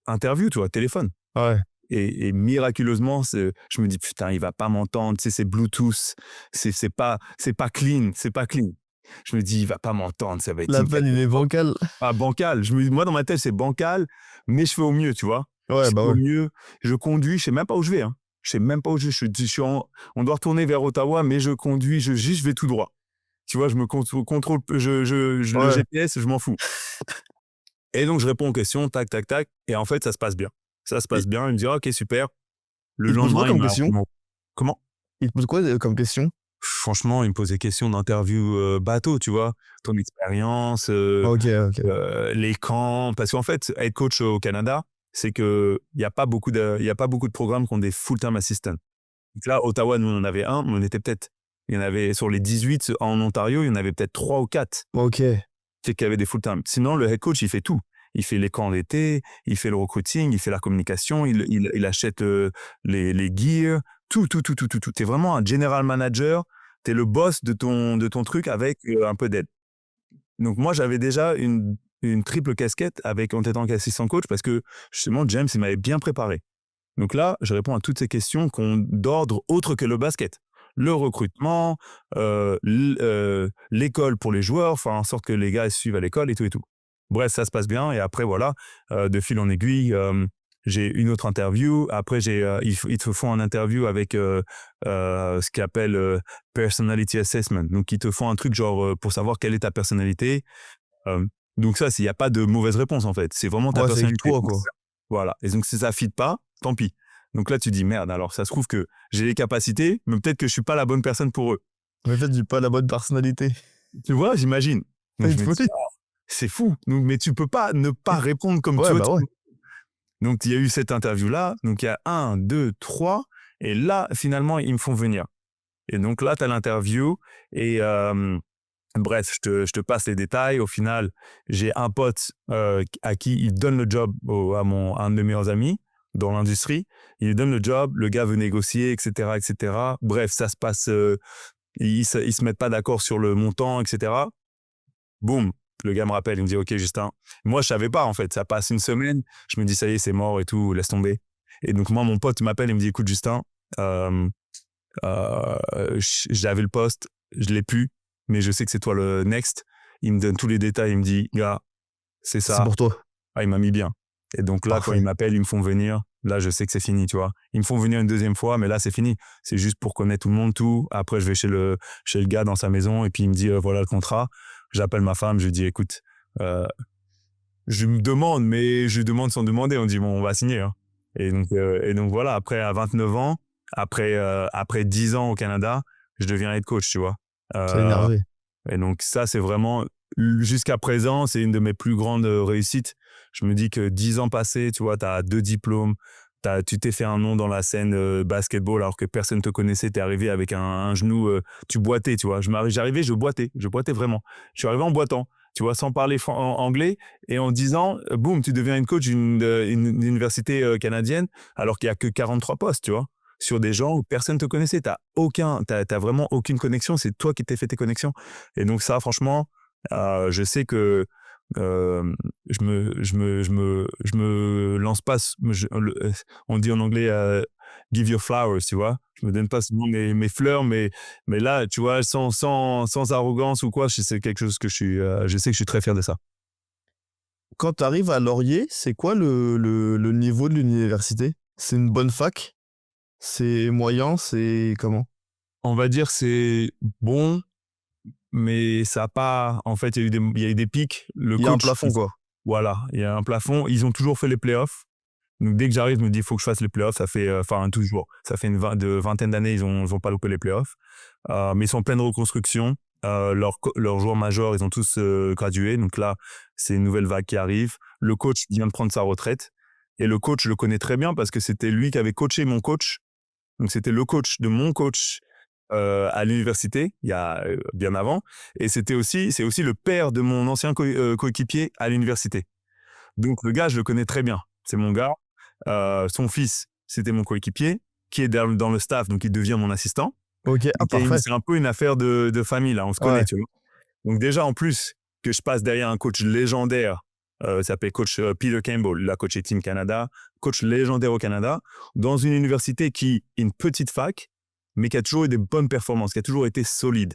interview, tu vois, téléphone. Ouais. Et miraculeusement, je me dis, putain, il va pas m'entendre, tu sais, c'est Bluetooth, c'est pas clean. Je me dis, il va pas m'entendre, ça va être... L'appel, il est bancal. Ah, bancal. Moi, dans ma tête, c'est bancal, mais je fais au mieux, tu vois. Ouais, je fais au ouais. mieux. Je conduis, je sais même pas où je vais. Hein. Je sais même pas où je vais. On doit retourner vers Ottawa, mais je conduis, je vais tout droit. Tu vois, je me contrôle, Ouais. le GPS, je m'en fous. Et donc, je réponds aux questions, tac. Et en fait, ça se passe bien. Ça se passe bien. Il me dit, OK, super. Le Il te pose quoi lendemain, comme question? Comment? Il te pose quoi comme question? Franchement, il me pose des questions d'interview bateau, tu vois. Ton expérience, OK. les camps. Parce qu'en fait, être coach au Canada, c'est qu'il n'y a pas beaucoup de programmes qui ont des full-time assistants. Donc là, Ottawa, nous, on en avait un, mais il y en avait sur les 18 en Ontario, il y en avait peut-être 3 ou 4. OK. C'est qu'il y avait des full-time. Sinon, le head coach, il fait tout. Il fait les camps d'été, il fait le recruiting, il fait la communication, il achète les gears, tout. T'es vraiment un general manager, t'es le boss de ton truc avec un peu d'aide. Donc moi, j'avais déjà une triple casquette en étant qu'assistant coach parce que justement, James, il m'avait bien préparé. Donc là, je réponds à toutes ces questions d'ordre autre que le basket. Le recrutement, l'école pour les joueurs, faire en sorte que les gars suivent à l'école et tout. Bref, ça se passe bien. Et après, voilà, de fil en aiguille, j'ai une autre interview. Après, ils te font un interview avec ce qu'ils appellent personality assessment. Donc, ils te font un truc genre pour savoir quelle est ta personnalité. Donc ça, il n'y a pas de mauvaise réponse en fait. C'est vraiment ta personnalité. C'est toi, quoi. Voilà. Et donc, si ça ne fit pas, tant pis. Donc là, tu dis, merde, alors ça se trouve que j'ai les capacités, mais peut-être que je ne suis pas la bonne personne pour eux. Mais en fait, j'ai pas la bonne personnalité. Tu vois, j'imagine. Donc, Il faut dire. c'est fou. Donc, mais tu peux pas ne pas répondre comme Ouais, tu veux. bah ouais. Donc, il y a eu cette interview-là. Donc, il y a 1, 2, 3. Et là, finalement, ils me font venir. Et donc là, tu as l'interview. Et bref, je te passe les détails. Au final, j'ai un pote à qui il donne le job à un de mes meilleurs amis dans l'industrie. Il lui donne le job. Le gars veut négocier, etc. Bref, ça se passe... ils se mettent pas d'accord sur le montant, etc. Boum, le gars me rappelle, il me dit, OK, Justin. Moi, je savais pas, en fait. Ça passe une semaine. Je me dis, ça y est, c'est mort et tout, laisse tomber. Et donc, moi, mon pote m'appelle, il me dit, écoute, Justin, j'avais le poste, je l'ai plus, mais je sais que c'est toi le next. Il me donne tous les détails, il me dit, gars, c'est ça. C'est pour toi. Ah, il m'a mis bien. Et donc là, Parfait. quand ils m'appellent, ils me font venir. là, je sais que c'est fini, tu vois. Ils me font venir une deuxième fois, mais là, c'est fini. C'est juste pour connaître tout le monde, tout. Après, je vais chez le gars dans sa maison et puis il me dit, voilà le contrat. J'appelle ma femme, je lui dis, écoute, je me demande, mais je lui demande sans demander. On dit, bon, on va signer. Hein. Et donc voilà, après, à 29 ans, après 10 ans au Canada, je deviens head coach, tu vois. C'est énervé. Et donc ça, c'est vraiment, jusqu'à présent, c'est une de mes plus grandes réussites. Je me dis que 10 ans passés, tu vois, tu as 2 diplômes, tu t'es fait un nom dans la scène basketball alors que personne ne te connaissait. Tu es arrivé avec un genou, tu boitais, tu vois. J'arrivais, je boitais vraiment. Je suis arrivé en boitant, tu vois, sans parler anglais et en disant, boum, tu deviens une coach d'une université canadienne alors qu'il n'y a que 43 postes, tu vois, sur des gens où personne ne te connaissait. T'as vraiment aucune connexion. C'est toi qui t'es fait tes connexions. Et donc ça, franchement, je sais que je me lance pas, on dit en anglais give your flowers, tu vois. Je me donne pas seulement mes fleurs, mais là, tu vois, sans arrogance ou quoi, c'est quelque chose que je sais que je suis très fier de ça. Quand tu arrives à Laurier, c'est quoi le niveau de l'université? C'est une bonne fac? C'est moyen? C'est comment? On va dire c'est bon, mais ça a pas. En fait, il y a eu des pics. Il y a un plafond, quoi. Voilà, il y a un plafond. Ils ont toujours fait les playoffs. Donc dès que j'arrive, je me dis il faut que je fasse les playoffs. Ça fait, toujours. Ça fait une vingtaine d'années, ils ont pas loupé les playoffs. Mais ils sont en pleine reconstruction. Leurs joueurs majeurs, ils ont tous gradué. Donc là, c'est une nouvelle vague qui arrive. Le coach vient de prendre sa retraite. Et le coach, je le connais très bien parce que c'était lui qui avait coaché mon coach. Donc c'était le coach de mon coach à l'université, il y a bien avant. Et c'est aussi le père de mon ancien coéquipier à l'université. Donc le gars, je le connais très bien. C'est mon gars. Son fils, c'était mon coéquipier, qui est dans le staff, donc il devient mon assistant. Ok, parfait. C'est un peu une affaire de famille, là, on se connaît, Ouais. tu vois. Donc déjà, en plus, que je passe derrière un coach légendaire, s'appelle coach Peter Campbell, il a coaché Team Canada, coach légendaire au Canada, dans une université qui est une petite fac, mais qui a toujours eu des bonnes performances, qui a toujours été solide.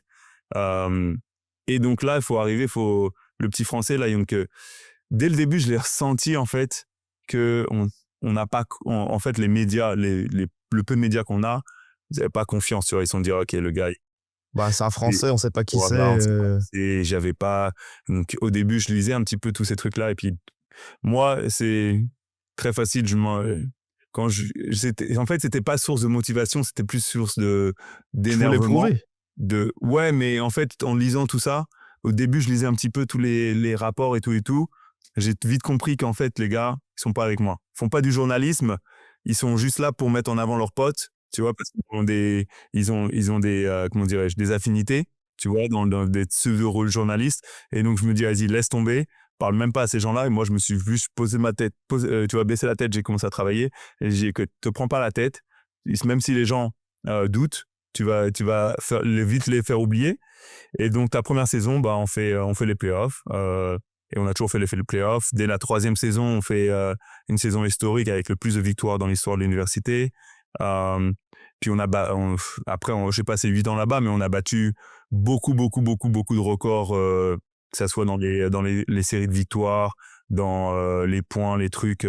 Et donc là, le petit français, là, donc, dès le début, je l'ai ressenti, en fait, que on n'a pas, en fait, les médias, le peu de médias qu'on a, ils n'avaient pas confiance, tu vois. Ils se sont dit, OK, le gars, Bah, c'est un Français, on sait pas qui voilà, c'est. et j'avais pas. Donc, au début, je lisais un petit peu tous ces trucs-là. Et puis, moi, c'est très facile. En fait, c'était pas source de motivation, c'était plus source Tu voulais d'énervement. prouver. Ouais, mais en fait, en lisant tout ça, au début, je lisais un petit peu tous les rapports et tout. J'ai vite compris qu'en fait, les gars, ils sont pas avec moi. Ils font pas du journalisme. Ils sont juste là pour mettre en avant leurs potes, tu vois, parce qu'ils ont des, comment dirais-je, des affinités, tu vois, dans des pseudo-journalistes. Et donc, je me dis, vas-y, laisse tomber. Parle même pas à ces gens-là. Et moi, je me suis juste posé ma tête, tu vois, baisser la tête. J'ai commencé à travailler. Et j'ai dit que te prends pas la tête. Même si les gens doutent, tu vas vite les faire oublier. Et donc, ta première saison, bah, on fait les playoffs. Et on a toujours fait les playoffs. Dès la 3e saison, on fait une saison historique avec le plus de victoires dans l'histoire de l'université. Puis après, j'ai passé 8 ans là-bas, mais on a battu beaucoup de records, que ça soit dans les séries de victoires, dans les points, les trucs,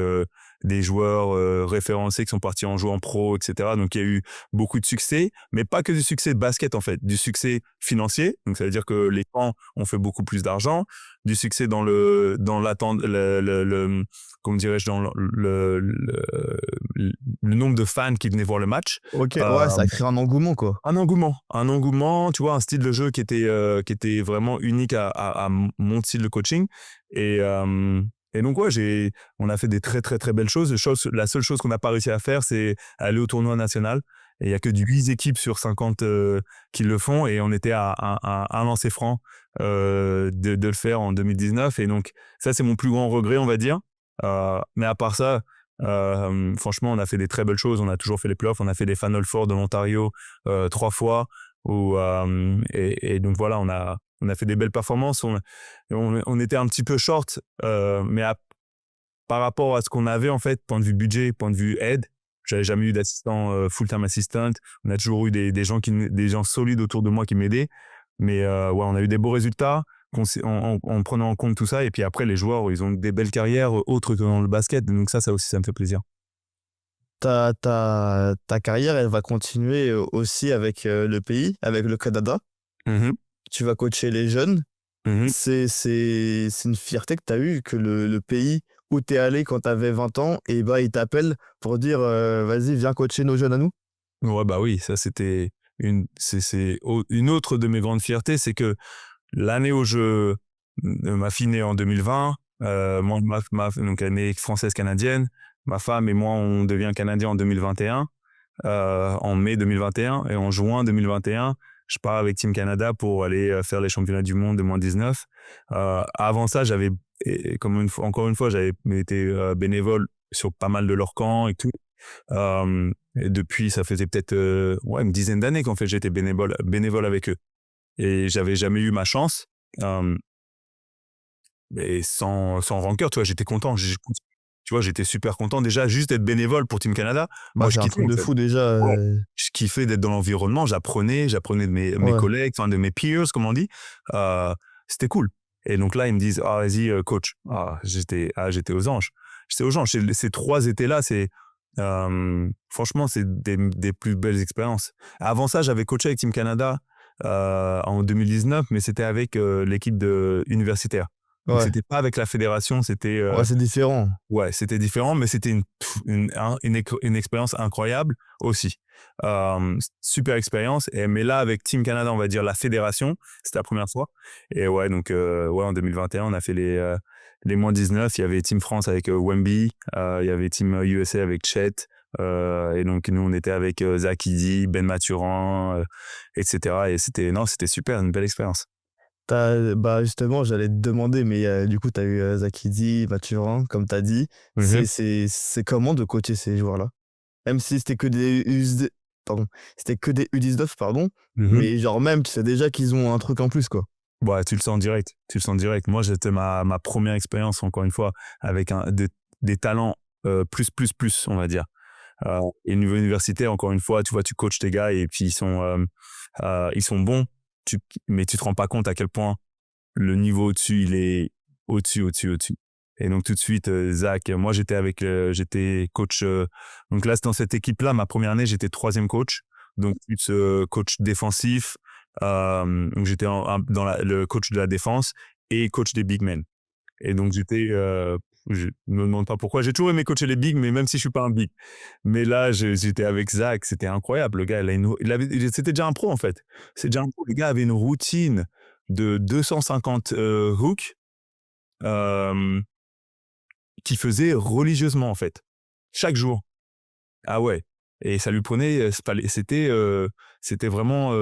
des joueurs référencés qui sont partis en jouer en pro, etc. Donc, il y a eu beaucoup de succès, mais pas que du succès de basket, en fait, du succès financier. Donc, ça veut dire que les camps ont fait beaucoup plus d'argent, du succès dans comment dirais-je, dans le nombre de fans qui venaient voir le match. Ok, ouais, ça crée un engouement, quoi. Un engouement, tu vois, un style de jeu qui était vraiment unique à mon style de coaching. Et donc, ouais, on a fait des très, très, très belles choses. La seule chose qu'on n'a pas réussi à faire, c'est aller au tournoi national. Et il n'y a que 8 équipes sur 50 qui le font. Et on était à un lancer franc de le faire en 2019. Et donc, ça, c'est mon plus grand regret, on va dire. Mais à part ça, franchement, on a fait des très belles choses. On a toujours fait les playoffs. On a fait des Final Four de l'Ontario 3 fois. Et donc, voilà, on a fait des belles performances. On était un petit peu short, mais par rapport à ce qu'on avait, en fait, point de vue budget, point de vue aide, j'avais jamais eu d'assistant full-time assistant. On a toujours eu des gens solides autour de moi qui m'aidaient. Mais ouais, on a eu des beaux résultats en prenant en compte tout ça. Et puis après, les joueurs, ils ont des belles carrières autres que dans le basket. Donc ça aussi, ça me fait plaisir. ta carrière, elle va continuer aussi avec le pays, avec le Canada. Mhm, Tu vas coacher les jeunes. mhm. C'est une fierté que tu as eue, que le pays où tu es allé quand tu avais 20 ans, et bah, il t'appelle pour dire vas-y, viens coacher nos jeunes à nous. Ouais, bah oui, ça c'était une autre de mes grandes fiertés, c'est que l'année où ma fille née en 2020, moi, donc elle est française canadienne, ma femme et moi on devient canadien en 2021, en mai 2021 et en juin 2021, je pars avec Team Canada pour aller faire les championnats du monde de moins 19. Avant ça, encore une fois, j'avais été bénévole sur pas mal de leurs camps et tout. Et depuis, ça faisait peut-être une dizaine d'années qu'en fait j'étais bénévole avec eux. Et j'avais jamais eu ma chance. Mais sans rancœur, tu vois, j'étais content. Tu vois, j'étais super content déjà juste d'être bénévole pour Team Canada. Bah, Moi, je c'est un kiffais truc en de fait. fou déjà. Ouais. Je kiffais d'être dans l'environnement. J'apprenais de mes Ouais. collègues, enfin, de mes peers, comme on dit. C'était cool. Et donc là, ils me disent, ah, vas-y, coach. J'étais aux anges. J'étais aux anges. Ces 3 étés-là, franchement, c'est des plus belles expériences. Avant ça, j'avais coaché avec Team Canada en 2019, mais c'était avec l'équipe universitaire. Donc, Ouais. c'était pas avec la fédération, c'était Ouais, c'est différent. ouais, c'était différent, mais c'était une expérience incroyable aussi. Super expérience. Mais là, avec Team Canada, on va dire la fédération, c'était la première fois. Et ouais, donc en 2021, on a fait les moins 19. Il y avait Team France avec Wemby, il y avait Team USA avec Chet. Et donc nous, on était avec Zach Edey, Ben Mathurin, etc. Et c'était super, une belle expérience. Bah justement, j'allais te demander, mais du coup, tu as eu Zakidi, Mathurin, comme tu as dit. Mhm. C'est comment de coacher ces joueurs-là? Même si c'était que des U19, pardon, c'était que des U19, pardon, Mhm. mais genre même, tu sais déjà qu'ils ont un truc en plus, quoi. Ouais, tu le sens direct. Tu le sens direct. Moi, c'était ma première expérience, encore une fois, avec des talents plus, on va dire. Et niveau universitaire, encore une fois, tu vois, tu coaches tes gars et puis ils sont bons, mais tu te rends pas compte à quel point le niveau au-dessus, il est au-dessus. Et donc tout de suite, Zach, moi j'étais coach. Donc là, dans cette équipe-là, ma première année, j'étais 3e coach. Donc plus coach défensif. Donc j'étais le coach de la défense et coach des big men. Et donc je me demande pas pourquoi. J'ai toujours aimé coacher les bigs, mais même si je suis pas un big. Mais là, j'étais avec Zach, c'était incroyable. Le gars, c'était déjà un pro en fait. C'est déjà un pro. Le gars avait une routine de 250 hooks euh, qu'il faisait religieusement en fait, chaque jour. Ah ouais. Et ça lui prenait, c'était vraiment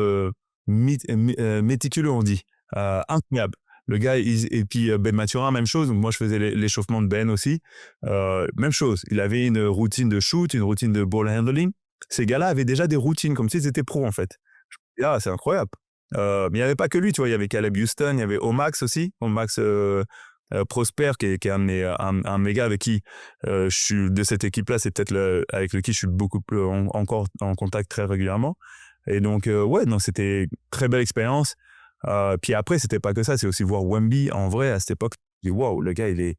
méticuleux, on dit. Incroyable. Le gars, et puis Ben Mathurin, même chose. Donc moi, je faisais l'échauffement de Ben aussi. Même chose. Il avait une routine de shoot, une routine de ball handling. Ces gars-là avaient déjà des routines, comme s'ils étaient pros, en fait. C'est incroyable. Mais il n'y avait pas que lui, tu vois. Il y avait Caleb Houston, il y avait Omax aussi. Omax Prosper, qui est un méga avec qui je suis de cette équipe-là. C'est peut-être avec lequel je suis beaucoup plus encore en contact très régulièrement. Et donc, ouais, non, c'était une très belle expérience. Puis après, c'était pas que ça, c'est aussi voir Wemby en vrai à cette époque. Je dis, waouh, le gars, il est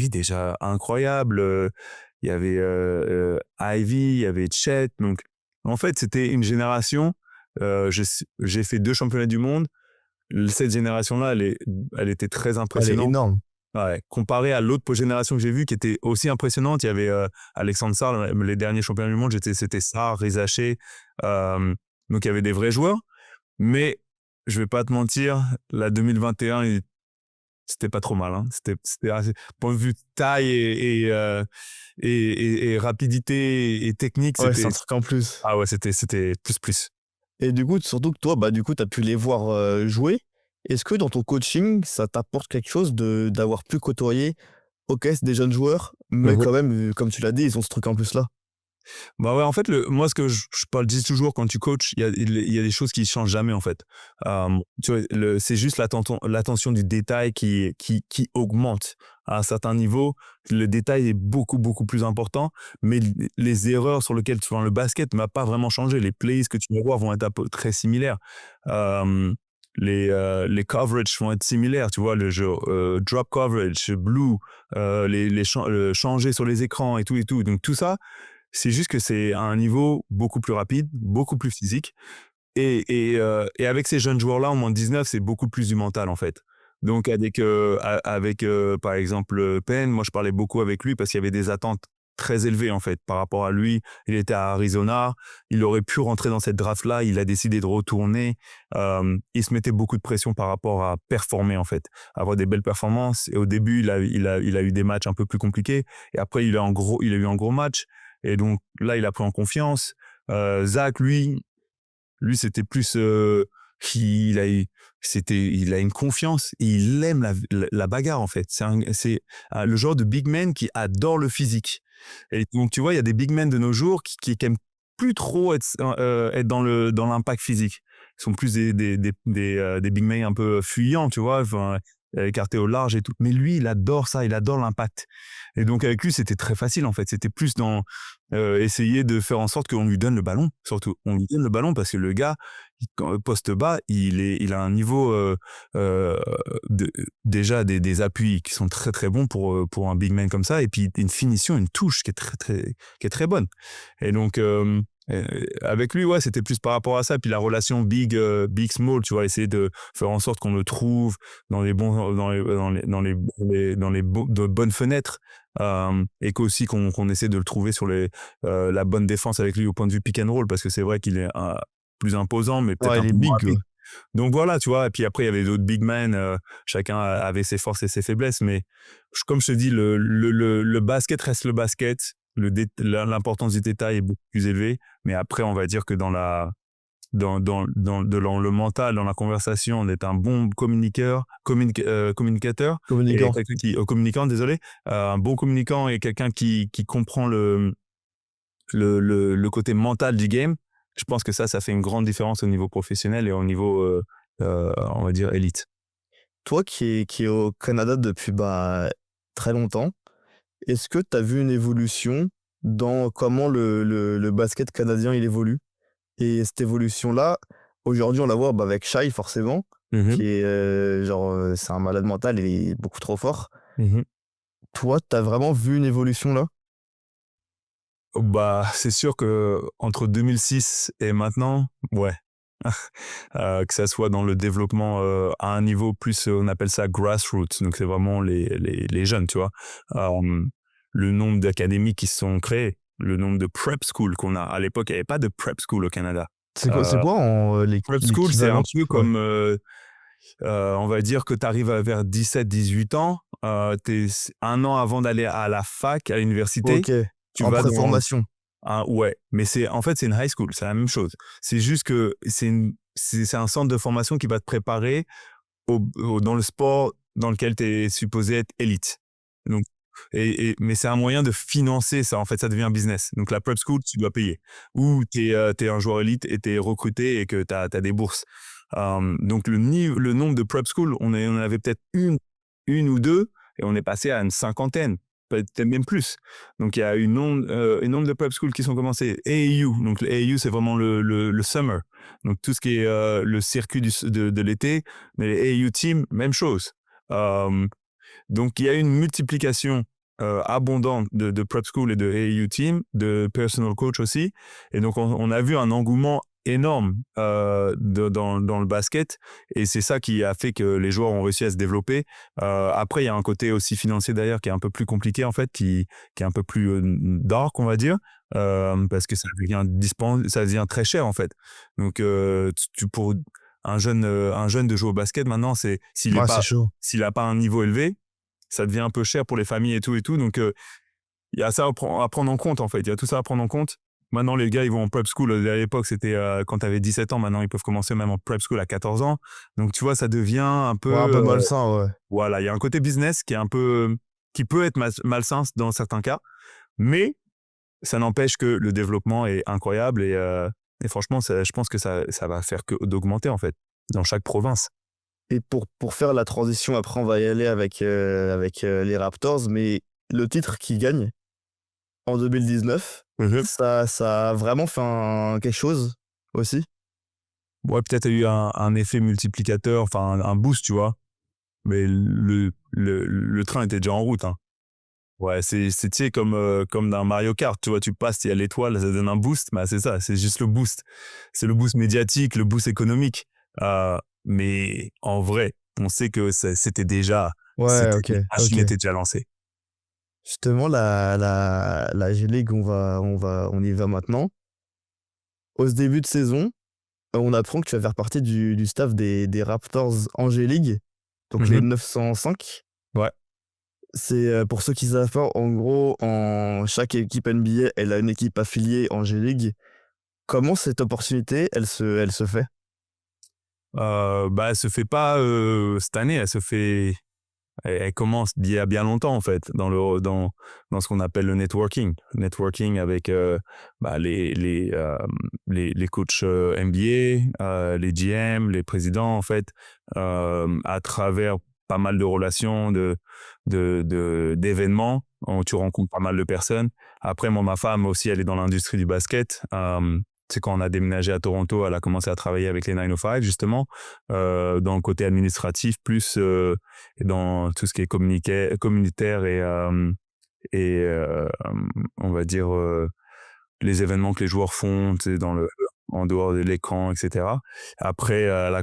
déjà incroyable. Il y avait Ivy, il y avait Chet. Donc, en fait, c'était une génération. J'ai fait 2 championnats du monde. Cette génération-là, elle était très Elle est impressionnante. énorme. Ouais, comparé à l'autre génération que j'ai vue qui était aussi impressionnante, il y avait Alexandre Sarr, les derniers champions du monde, c'était Sarr, Rizaché. Donc il y avait des vrais joueurs. Mais je vais pas te mentir, la 2021, c'était pas trop mal. Hein. C'était assez, point de vue taille et rapidité et technique, Ouais, c'est c'était un truc en plus. ah ouais, c'était plus. Et du coup, surtout que toi, bah, du coup, tu as pu les voir jouer. Est-ce que dans ton coaching, ça t'apporte quelque chose d'avoir pu côtoyer, ok, c'est des jeunes joueurs, mais quand même, comme tu l'as dit, ils ont ce truc en plus-là. Bah ouais, en fait, moi, ce que je dis toujours quand tu coaches, il y a des choses qui changent jamais, en fait. Tu vois, c'est juste l'attention du détail qui augmente à un certain niveau. Le détail est beaucoup plus important, mais les erreurs sur lesquelles tu vois le basket ne va pas vraiment changer. Les plays que tu vas voir vont être un peu très similaires. Les coverages vont être similaires, tu vois, le jeu drop coverage, blue, changer sur les écrans et tout. Donc tout ça, C'est juste que c'est à un niveau beaucoup plus rapide, beaucoup plus physique. Et avec ces jeunes joueurs-là, en moins de 19, c'est beaucoup plus du mental, en fait. Donc, avec par exemple, Penn, moi, je parlais beaucoup avec lui parce qu'il y avait des attentes très élevées, en fait, par rapport à lui. Il était à Arizona. Il aurait pu rentrer dans cette draft-là. Il a décidé de retourner. Il se mettait beaucoup de pression par rapport à performer, en fait, avoir des belles performances. Et au début, il a eu des matchs un peu plus compliqués. Et après, il a eu un gros match. Et donc, là, il a pris en confiance. Zach, lui, c'était plus il a une confiance et il aime la bagarre en fait. C'est le genre de big man qui adore le physique. Et donc tu vois, il y a des big men de nos jours qui aiment plus trop être dans l'impact physique. Ils sont plus des big men un peu fuyants, tu vois, enfin, écartés au large et tout. Mais lui, il adore ça, il adore l'impact. Et donc avec lui, c'était très facile en fait. C'était plus dans essayer de faire en sorte qu'on lui donne le ballon. Surtout, on lui donne le ballon parce que le gars, poste bas, il a un niveau déjà des appuis qui sont très très bons pour un big man comme ça, et puis une finition, une touche qui est très bonne. Et donc avec lui, ouais, c'était plus par rapport à ça. Puis la relation big small, tu vois, essayer de faire en sorte qu'on le trouve dans les bons de bonnes fenêtres. Et qu'aussi qu'on essaie de le trouver sur la bonne défense avec lui au point de vue pick and roll, parce que c'est vrai qu'il est plus imposant, mais peut-être Ouais, un il est peu moins big. rapide. Ouais. Donc voilà, tu vois. Et puis après, il y avait d'autres big men. Chacun avait ses forces et ses faiblesses. Mais comme je te dis, le basket reste le basket. L'importance du détail est beaucoup plus élevée. Mais après, on va dire que dans le mental, dans la conversation, on est un bon communicateur et Communicant. quelqu'un communicant, désolé, un bon communicant et quelqu'un qui comprend le côté mental du game. Je pense que ça fait une grande différence au niveau professionnel et au niveau, on va dire, élite. Toi qui est au Canada depuis très longtemps, est-ce que tu as vu une évolution dans comment le basket canadien il évolue? Et cette évolution-là, aujourd'hui, on la voit avec Shai, forcément, qui est c'est un malade mental, il est beaucoup trop fort. Toi, tu as vraiment vu une évolution là? Bah, c'est sûr que entre 2006 et maintenant, ouais. Que ça soit dans le développement à un niveau plus, on appelle ça grassroots, donc c'est vraiment les jeunes, tu vois. Le nombre d'académies qui se sont créées, le nombre de prep schools qu'on a. À l'époque, il n'y avait pas de prep school au Canada. C'est quoi Prep school, c'est l'équivalent? un peu comme, on va dire que tu arrives vers 17-18 ans, t'es un an avant d'aller à la fac, à l'université, Ok, tu en vas dans préformation. ouais, mais en fait, c'est une high school, c'est la même chose. C'est juste que c'est un centre de formation qui va te préparer dans le sport dans lequel tu es supposé être élite. Donc, mais c'est un moyen de financer ça, en fait, ça devient un business. Donc la prep school, tu dois payer. Ou tu es un joueur élite et tu es recruté et que tu as des bourses. Donc le nombre de prep school, on en avait peut-être une ou deux, et on est passé à une cinquantaine, peut-être même plus. Donc il y a une nombre de prep schools qui sont commencés. AAU, donc le AAU, c'est vraiment le summer. Donc tout ce qui est le circuit de l'été, mais les AAU team, même chose. Donc il y a une multiplication abondante de prep school et de AAU team, de personal coach aussi. Et donc on a vu un engouement énorme dans le basket, et c'est ça qui a fait que les joueurs ont réussi à se développer. Après, il y a un côté aussi financier d'ailleurs qui est un peu plus compliqué, en fait, qui est un peu plus dark, on va dire, parce que ça devient très cher, en fait. Donc pour un jeune de jouer au basket maintenant, c'est Ouais, c'est chaud. s'il a pas un niveau élevé, ça devient un peu cher pour les familles et tout. Donc il y a ça à prendre en compte, en fait. Il y a tout ça à prendre en compte. Maintenant, les gars, ils vont en prep school. À l'époque, c'était quand tu avais 17 ans. Maintenant, ils peuvent commencer même en prep school à 14 ans. Donc, tu vois, ça devient un peu... Ouais, un peu malsain, ouais. voilà, il y a un côté business qui peut être malsain dans certains cas. Mais ça n'empêche que le développement est incroyable. Et franchement, je pense que ça va faire que d'augmenter, en fait, dans chaque province. Et pour faire la transition, après, on va y aller avec les Raptors, mais le titre qui gagne en 2019, ça a vraiment fait quelque chose aussi. Ouais, peut-être il y a eu un effet multiplicateur, enfin un boost, tu vois. Mais le train était déjà en route, hein. Ouais, tu sais, comme dans Mario Kart, tu vois, tu passes, il y a l'étoile, ça donne un boost. Bah, c'est ça, c'est juste le boost. C'est le boost médiatique, le boost économique. Mais en vrai, on sait que Ouais, ok, la machine ok. était déjà lancée. Justement, la G-League, on y va maintenant. Au début de saison, on apprend que tu vas faire partie du staff des Raptors en G-League, donc les Mhm. 905. Ouais. C'est pour ceux qui savent pas, en gros, chaque équipe NBA, elle a une équipe affiliée en G-League. Comment cette opportunité, elle se fait? Bah, elle se fait pas cette année, elle commence d'il y a bien longtemps en fait dans ce qu'on appelle le networking avec bah, les coachs NBA, les GM, les présidents en fait, à travers pas mal de relations d'événements où tu rencontres pas mal de personnes. Après, moi, ma femme aussi, elle est dans l'industrie du basket. C'est quand on a déménagé à Toronto, elle a commencé à travailler avec les 905 justement, dans le côté administratif plus et dans tout ce qui est communautaire et on va dire les événements que les joueurs font, tu sais, en dehors de l'écran, etc. Après, elle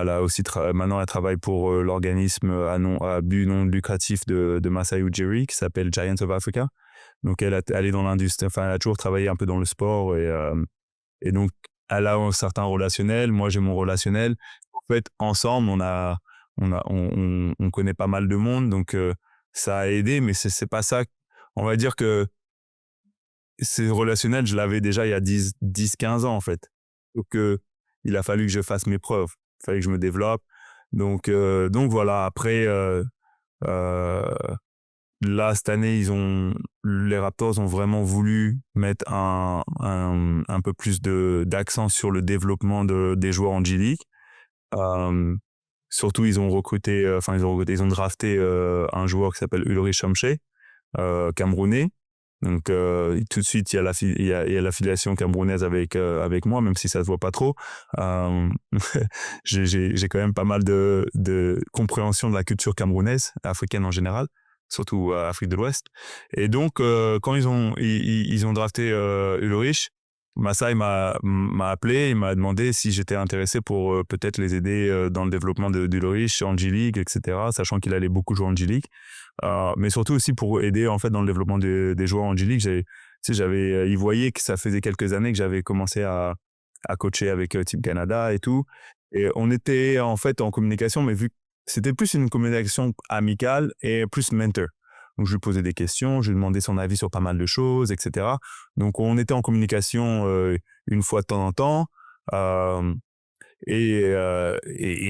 a aussi maintenant elle travaille pour l'organisme à but non lucratif de Masai Ujiri qui s'appelle Giants of Africa. Donc elle est dans l'industrie, enfin elle a toujours travaillé un peu dans le sport et donc elle a un certain relationnel, moi j'ai mon relationnel. En fait, ensemble, on connaît pas mal de monde, donc ça a aidé, mais c'est pas ça. On va dire que c'est relationnel, je l'avais déjà il y a 10 15 ans en fait. Donc il a fallu que je fasse mes preuves, il fallait que je me développe. Donc voilà, après euh, là cette année, les Raptors ont vraiment voulu mettre un peu plus d'accent sur le développement des joueurs en G League. Euh, Surtout, ils ont drafté un joueur qui s'appelle Ulrich Chamché, camerounais. Donc tout de suite, il y a l'affiliation camerounaise avec moi, même si ça se voit pas trop. Euh, j'ai quand même pas mal de compréhension de la culture camerounaise, africaine en général, surtout Afrique de l'Ouest. Et donc quand ils ont drafté Ulrich, Masai m'a appelé, il m'a demandé si j'étais intéressé pour peut-être les aider dans le développement d'Ulrich en G League, etc. Sachant qu'il allait beaucoup jouer en G League. Mais surtout aussi pour aider en fait dans le développement des joueurs en G-League. Tu sais, ils voyaient que ça faisait quelques années que j'avais commencé à coacher avec Team Canada et tout. Et on était en fait en communication, mais vu que c'était plus une communication amicale et plus mentor. Donc je lui posais des questions, je lui demandais son avis sur pas mal de choses, etc. Donc on était en communication une fois de temps en temps. Euh, et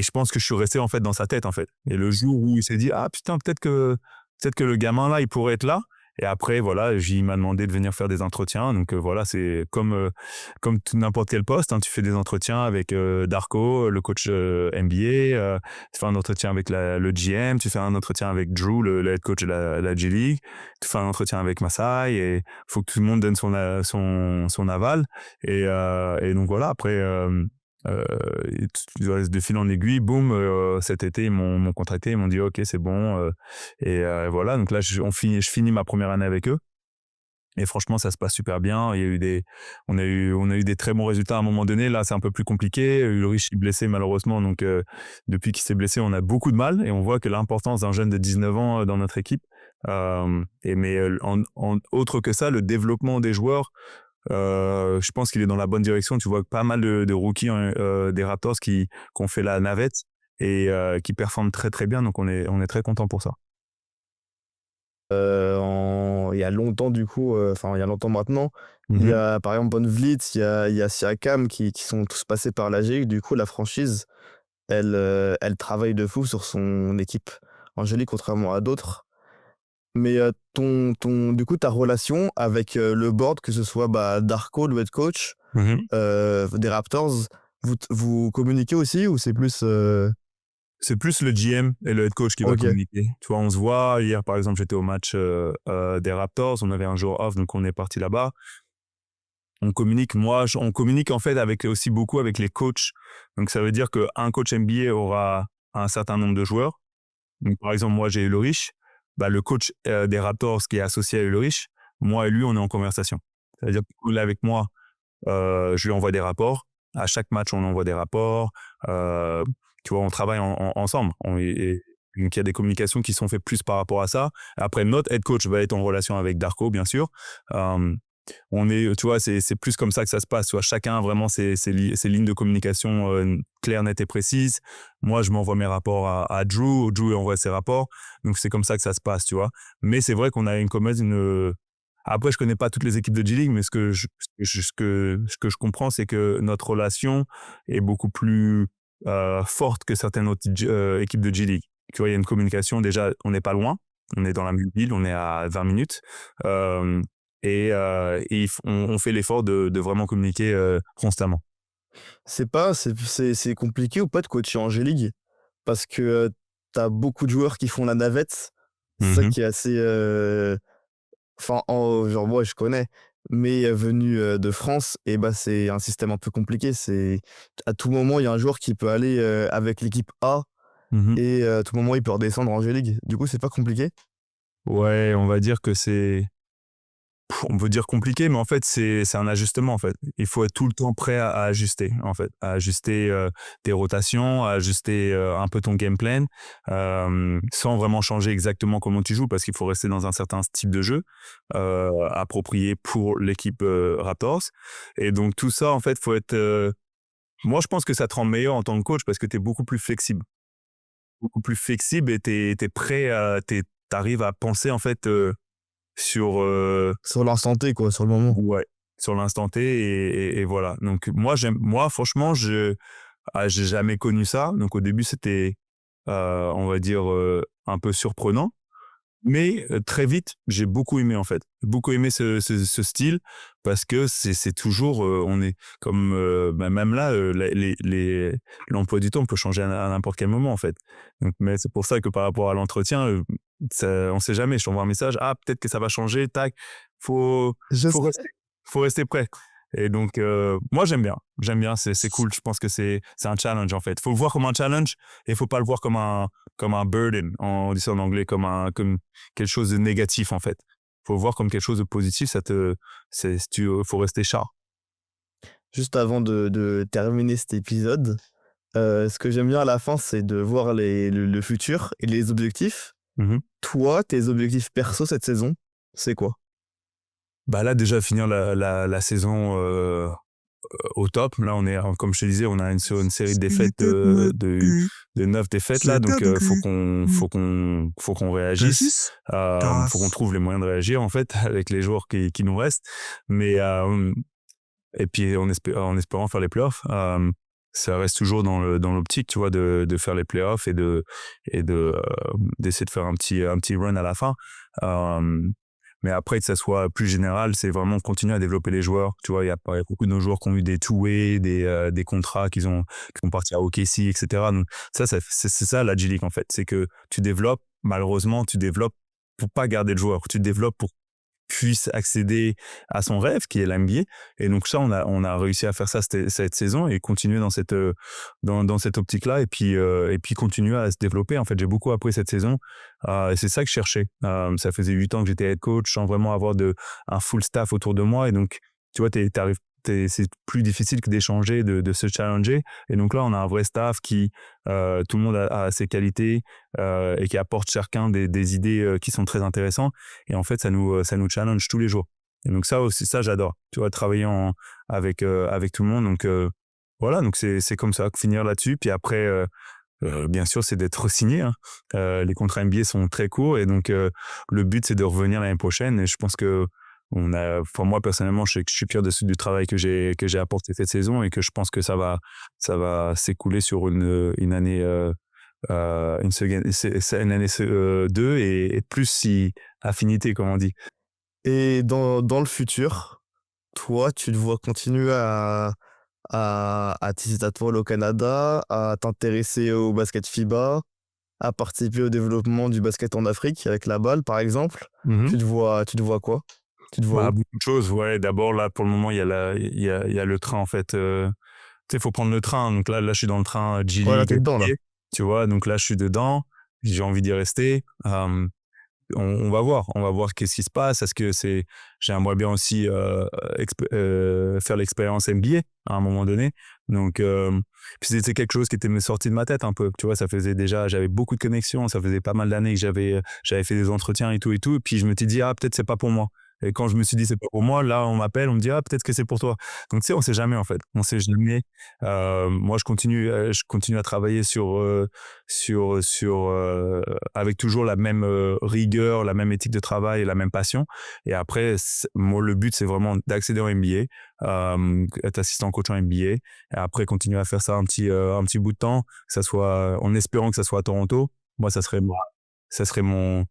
je pense que je suis resté en fait dans sa tête en fait. Et le jour où il s'est dit ah putain peut-être que le gamin là il pourrait être là. Et après voilà, il m'a demandé de venir faire des entretiens. Donc voilà, c'est comme n'importe quel poste, hein, tu fais des entretiens avec Darko, le coach NBA, tu fais un entretien avec le GM, tu fais un entretien avec Drew, le head coach de la G League, tu fais un entretien avec Masai et faut que tout le monde donne son aval. Et donc voilà, après de fil en aiguille, boum, cet été, ils m'ont contacté, ils m'ont dit ok, c'est bon. Et voilà, donc là, je finis ma première année avec eux. Et franchement, ça se passe super bien. On a eu des très bons résultats à un moment donné. Là, c'est un peu plus compliqué. Ulrich est blessé malheureusement, donc depuis qu'il s'est blessé, on a beaucoup de mal. Et on voit que l'importance d'un jeune de 19 ans dans notre équipe. Mais autre que ça, le développement des joueurs, je pense qu'il est dans la bonne direction. Tu vois pas mal de rookies des Raptors qui ont fait la navette et qui performent très très bien. Donc on est très content pour ça. Il y a longtemps, du coup, enfin, il y a longtemps maintenant, il y Mhm. a par exemple Von Vliet, il y a Siakam qui sont tous passés par la G. Du coup, la franchise, elle travaille de fou sur son équipe Angélique, contrairement à d'autres. Mais du coup, ta relation avec le board, que ce soit Darko, le head coach, Mhm. des Raptors, vous communiquez aussi ou c'est plus. C'est plus le GM et le head coach qui va Ok. communiquer. Tu vois, on se voit. Hier, par exemple, j'étais au match des Raptors. On avait un jour off, donc on est parti là-bas. On communique. On communique en fait aussi beaucoup avec les coachs. Donc ça veut dire qu'un coach NBA aura un certain nombre de joueurs. Donc par exemple, moi j'ai Ulrich. le coach des Raptors qui est associé à Ulrich, moi et lui, on est en conversation. C'est-à-dire qu'il est avec moi, je lui envoie des rapports. À chaque match, on envoie des rapports. Tu vois, on travaille ensemble. Donc, il y a des communications qui sont faites plus par rapport à ça. Après, notre head coach va être en relation avec Darko, bien sûr. On est, tu vois, c'est plus comme ça que ça se passe. Tu vois, chacun a vraiment ses lignes de communication claires, nettes et précises. Moi, je m'envoie mes rapports à Drew. Drew envoie ses rapports. Donc, c'est comme ça que ça se passe, tu vois. Mais c'est vrai qu'on a une Après, je connais pas toutes les équipes de G-League, mais ce que je comprends, c'est que notre relation est beaucoup plus forte que certaines autres équipes de G-League. Tu vois, il y a une communication. Déjà, on n'est pas loin. On est dans la même ville, on est à 20 minutes. On fait l'effort de vraiment communiquer constamment. C'est compliqué ou pas de coacher en G-League? Parce que t'as beaucoup de joueurs qui font la navette. C'est ça qui est assez... Enfin, genre, moi, je connais, mais venu de France, et bah, c'est un système un peu compliqué. C'est à tout moment, il y a un joueur qui peut aller avec l'équipe A et à tout moment, il peut redescendre en G-League. Du coup, c'est pas compliqué. Ouais, on va dire que on peut dire compliqué, mais en fait, c'est un ajustement, en fait. Il faut être tout le temps prêt à ajuster, en fait. À ajuster tes rotations, à ajuster un peu ton game plan, sans vraiment changer exactement comment tu joues, parce qu'il faut rester dans un certain type de jeu approprié pour l'équipe Raptors. Et donc, tout ça, en fait, faut être... Moi, je pense que ça te rend meilleur en tant que coach parce que tu es beaucoup plus flexible. Beaucoup plus flexible et t'es prêt t'arrives à penser, en fait... sur l'instant T, quoi, sur le moment. ouais, sur l'instant T et voilà. Donc moi franchement, j'ai jamais connu ça. Donc au début c'était on va dire un peu surprenant, mais très vite j'ai beaucoup aimé en fait. Beaucoup aimé ce style parce que c'est toujours on est comme même là l'emploi du temps peut changer à n'importe quel moment en fait. Donc mais c'est pour ça que par rapport à l'entretien on sait jamais, je t'envoie un message, peut-être que ça va changer, tac, faut rester prêt. Et donc moi j'aime bien, c'est cool, je pense que c'est un challenge en fait. Faut le voir comme un challenge et faut pas le voir comme un burden, on dit ça en anglais, comme quelque chose de négatif en fait. Faut le voir comme quelque chose de positif, faut rester sharp. Juste avant de terminer cet épisode, ce que j'aime bien à la fin, c'est de voir le futur et les objectifs. Toi, tes objectifs perso cette saison, c'est quoi? Bah là déjà finir la saison au top. Là on est, comme je te disais, on a sur une série de défaites de 9 défaites là, donc faut qu'on réagisse, faut qu'on trouve les moyens de réagir en fait avec les joueurs qui nous restent, mais et puis en espérant faire les playoffs. Ça reste toujours dans l'optique, tu vois, de faire les playoffs et d'essayer de faire un petit run à la fin. Mais après, que ça soit plus général, c'est vraiment continuer à développer les joueurs. Tu vois, il y a beaucoup de nos joueurs qui ont eu des two-way, des contrats qui sont partis à OKC, etc. Donc c'est ça la G-League en fait. C'est que malheureusement, tu développes pour pas garder le joueur. Tu développes pour puisse accéder à son rêve qui est l'NBA, et donc ça on a réussi à faire ça cette saison et continuer dans cette optique là et puis continuer à se développer. En fait, j'ai beaucoup appris cette saison et c'est ça que je cherchais. Ça faisait 8 ans que j'étais head coach sans vraiment avoir un full staff autour de moi, et donc tu vois c'est plus difficile que d'échanger, de se challenger. Et donc là, on a un vrai staff qui, tout le monde a ses qualités et qui apporte chacun des idées qui sont très intéressantes. Et en fait, ça nous challenge tous les jours. Et donc ça aussi, ça j'adore. Tu vois, travailler avec tout le monde. Donc voilà, donc c'est comme ça, finir là-dessus. Puis après, bien sûr, c'est d'être signé. Hein. Les contrats NBA sont très courts et donc le but, c'est de revenir l'année prochaine. Et je pense que moi personnellement, je suis fier du travail que j'ai apporté cette saison et que je pense que ça va s'écouler sur une année une année 2 et plus si affinité, comme on dit. Et dans le futur, toi, tu te vois continuer à tisser ta toile au Canada, à t'intéresser au basket FIBA, à participer au développement du basket en Afrique avec la balle, par exemple. Tu te vois quoi? Tu te vois où? Beaucoup de choses, ouais. D'abord, là, pour le moment, il y a le train, en fait. Tu sais, il faut prendre le train. Donc là, je suis dans le train Ouais, là, G-League. t'es dedans, là. Tu vois, donc là, je suis dedans. J'ai envie d'y rester. on va voir qu'est-ce qui se passe. Est-ce que j'aimerais bien aussi faire l'expérience NBA à un moment donné. Donc, puis c'était quelque chose qui était sorti de ma tête un peu. Tu vois, j'avais beaucoup de connexions. Ça faisait pas mal d'années que j'avais fait des entretiens et tout. Et puis je me suis dit, peut-être c'est pas pour moi. Et quand je me suis dit, c'est pas pour moi, là, on m'appelle, on me dit, peut-être que c'est pour toi. Donc, tu sais, on sait jamais, en fait. On sait jamais. Moi, je continue à travailler avec toujours la même rigueur, la même éthique de travail et la même passion. Et après, moi, le but, c'est vraiment d'accéder en NBA, être assistant coach en NBA. Et après, continuer à faire ça un petit bout de temps, que ça soit, en espérant que ça soit à Toronto. Moi, ça serait mon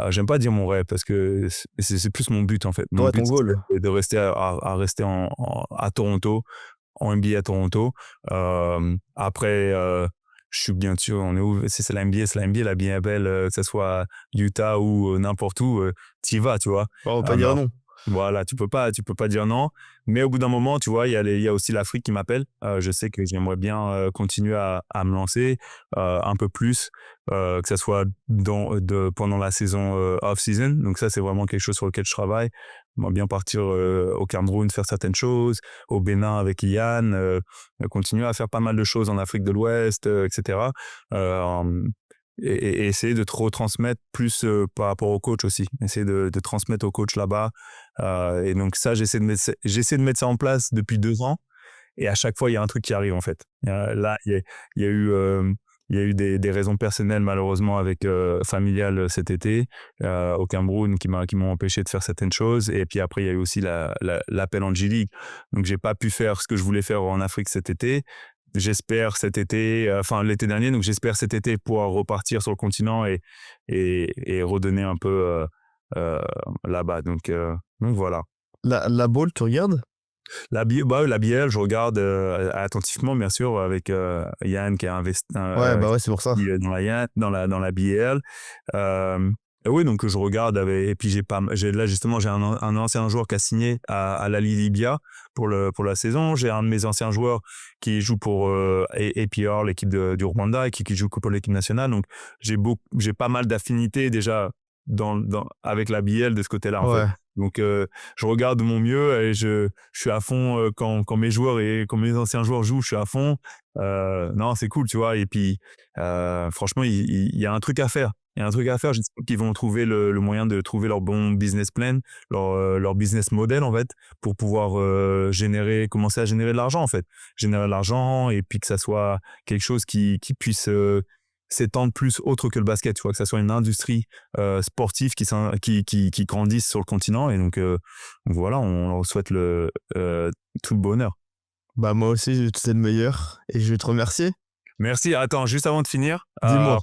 j'aime pas dire mon rêve parce que c'est plus mon but en fait. Mon Ouais, but ton goal. c'est de rester à rester à Toronto, en NBA à Toronto. Après, je suis bien sûr, on est où? Si c'est la NBA, c'est la NBA, la bien belle, que ce soit Utah ou n'importe où, t'y vas, tu vois. On va pas dire non. Voilà, tu peux pas dire non. Mais au bout d'un moment, tu vois, il y a aussi l'Afrique qui m'appelle. Je sais que j'aimerais bien continuer à me lancer un peu plus, que ça soit pendant la saison off-season. Donc ça, c'est vraiment quelque chose sur lequel je travaille. J'aimerais bien partir au Cameroun, faire certaines choses, au Bénin avec Yann, continuer à faire pas mal de choses en Afrique de l'Ouest, etc. Et essayer de trop transmettre plus par rapport au coach aussi. Essayer de transmettre au coach là-bas. Et donc ça, j'essaie de mettre ça en place depuis 2 ans. Et à chaque fois, il y a un truc qui arrive en fait. Là, il y a eu des raisons personnelles malheureusement avec familiales cet été au Cameroun qui m'ont empêché de faire certaines choses. Et puis après, il y a eu aussi l'appel en G-League. Donc, j'ai pas pu faire ce que je voulais faire en Afrique cet été. J'espère cet été, l'été dernier, donc j'espère cet été pouvoir repartir sur le continent et redonner un peu là-bas. Donc voilà. La ball, tu regardes? La BL, je regarde attentivement, bien sûr, avec Yann qui a investi Ouais, c'est pour ça. dans la BL. Oui, donc je regarde et puis là justement j'ai un ancien joueur qui a signé à la Libya pour la saison. J'ai un de mes anciens joueurs qui joue pour APR, l'équipe du Rwanda, et qui joue pour l'équipe nationale. Donc j'ai pas mal d'affinités déjà avec la BL de ce côté-là en fait. Ouais. Donc je regarde de mon mieux et je suis à fond quand mes joueurs et quand mes anciens joueurs jouent, je suis à fond. Non, c'est cool, tu vois. Et puis franchement, il y a un truc à faire. Il y a un truc à faire. J'espère qu'ils vont trouver le moyen de trouver leur bon business plan, leur business model en fait, pour pouvoir commencer à générer de l'argent en fait, générer de l'argent et puis que ça soit quelque chose qui puisse s'étendre plus autre que le basket, tu vois, que ça soit une industrie sportive qui grandisse sur le continent. Et donc voilà, on leur souhaite tout le bonheur. Bah moi aussi, je te souhaite le meilleur et je vais te remercier. Merci. Attends, juste avant de finir, Dis-moi.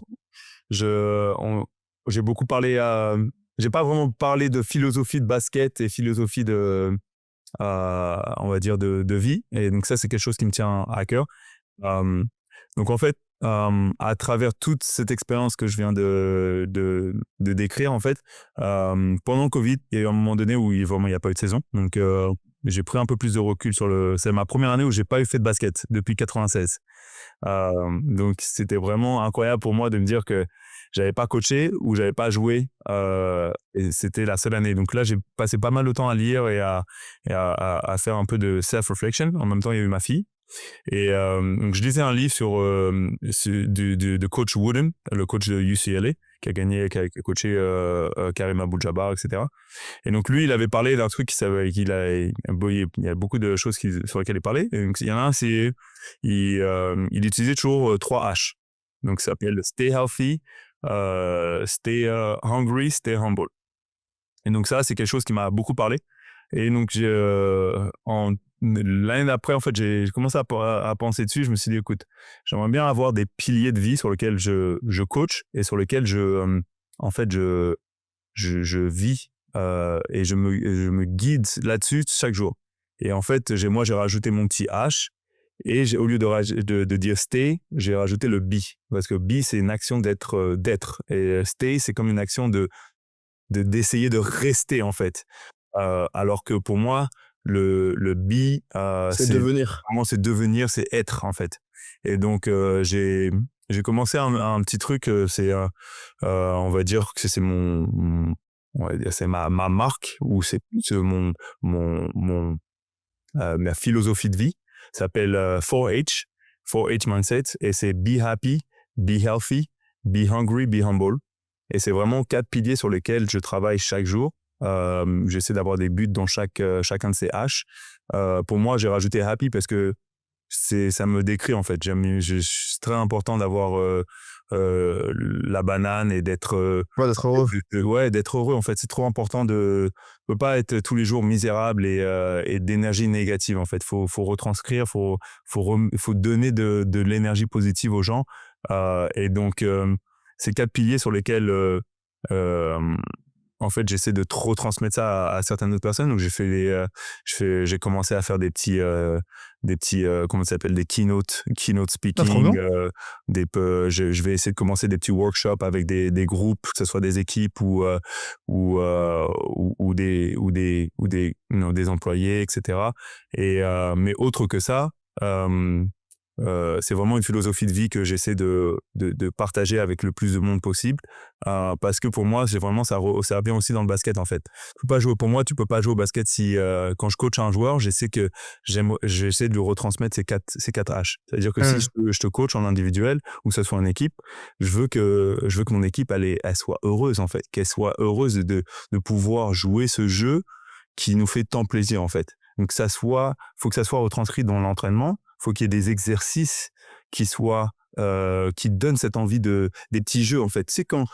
j'ai beaucoup parlé, j'ai pas vraiment parlé de philosophie de basket et philosophie on va dire de vie. Et donc ça, c'est quelque chose qui me tient à cœur. Donc en fait, à travers toute cette expérience que je viens de décrire, en fait, pendant le Covid, il y a eu un moment donné où vraiment il n'y a pas eu de saison. Donc j'ai pris un peu plus de recul c'est ma première année où j'ai pas eu fait de basket depuis 96. Donc c'était vraiment incroyable pour moi de me dire que j'avais pas coaché ou j'avais pas joué et c'était la seule année. Donc là, j'ai passé pas mal de temps à lire et à faire un peu de self-reflection. En même temps, il y a eu ma fille. Et donc je lisais un livre de coach Wooden, le coach de UCLA, qui a coaché Karim Abdul-Jabbar, etc. Et donc lui, il avait parlé d'un truc il y a beaucoup de choses sur lesquelles il parlait. Et donc, il y en a un, il utilisait toujours 3 H. Donc ça s'appelle Stay Healthy, Stay Hungry, Stay Humble. Et donc ça, c'est quelque chose qui m'a beaucoup parlé. Et donc l'année d'après, en fait, j'ai commencé à penser dessus. Je me suis dit, écoute, j'aimerais bien avoir des piliers de vie sur lesquels je coach et sur lesquels en fait, je vis et je me guide là-dessus chaque jour. Et en fait, j'ai rajouté mon petit H et au lieu de dire stay, j'ai rajouté le be. Parce que be, c'est une action d'être. Et stay, c'est comme une action d'essayer de rester, en fait. Alors que pour moi, le be, C'est devenir. vraiment, c'est devenir, c'est être, en fait. Et donc, j'ai J'ai commencé un petit truc, on va dire que c'est on va dire, c'est ma marque ou c'est ma philosophie de vie. Ça s'appelle 4H, 4H Mindset, et c'est Be Happy, Be Healthy, Be Hungry, Be Humble. Et c'est vraiment 4 piliers sur lesquels je travaille chaque jour. J'essaie d'avoir des buts dans chacun de ces H. Pour moi, j'ai rajouté Happy parce que ça me décrit en fait. C'est très important d'avoir la banane et d'être d'être heureux. d'être heureux en fait. C'est trop important on peut pas être tous les jours misérable et d'énergie négative en fait. Faut retranscrire, faut donner de l'énergie positive aux gens. Et donc ces 4 piliers sur lesquels en fait, j'essaie de trop transmettre ça à certaines autres personnes. Donc, j'ai commencé à faire des petits comment ça s'appelle, des keynote speaking. Trop bien. Je vais essayer de commencer des petits workshops avec des groupes, que ce soit des équipes ou des employés, etc. Et mais autre que ça. C'est vraiment une philosophie de vie que j'essaie de partager avec le plus de monde possible, parce que pour moi, c'est vraiment ça revient aussi dans le basket en fait. Pour moi, tu peux pas jouer au basket si quand je coach un joueur, j'essaie de lui retransmettre ces quatre H. C'est-à-dire que si je te coach en individuel ou que ce soit en équipe, je veux que mon équipe elle soit heureuse en fait, qu'elle soit heureuse de pouvoir jouer ce jeu qui nous fait tant plaisir en fait. Donc faut que ça soit retranscrit dans l'entraînement. Faut qu'il y ait des exercices qui donnent cette envie des petits jeux en fait. Tu sais, quand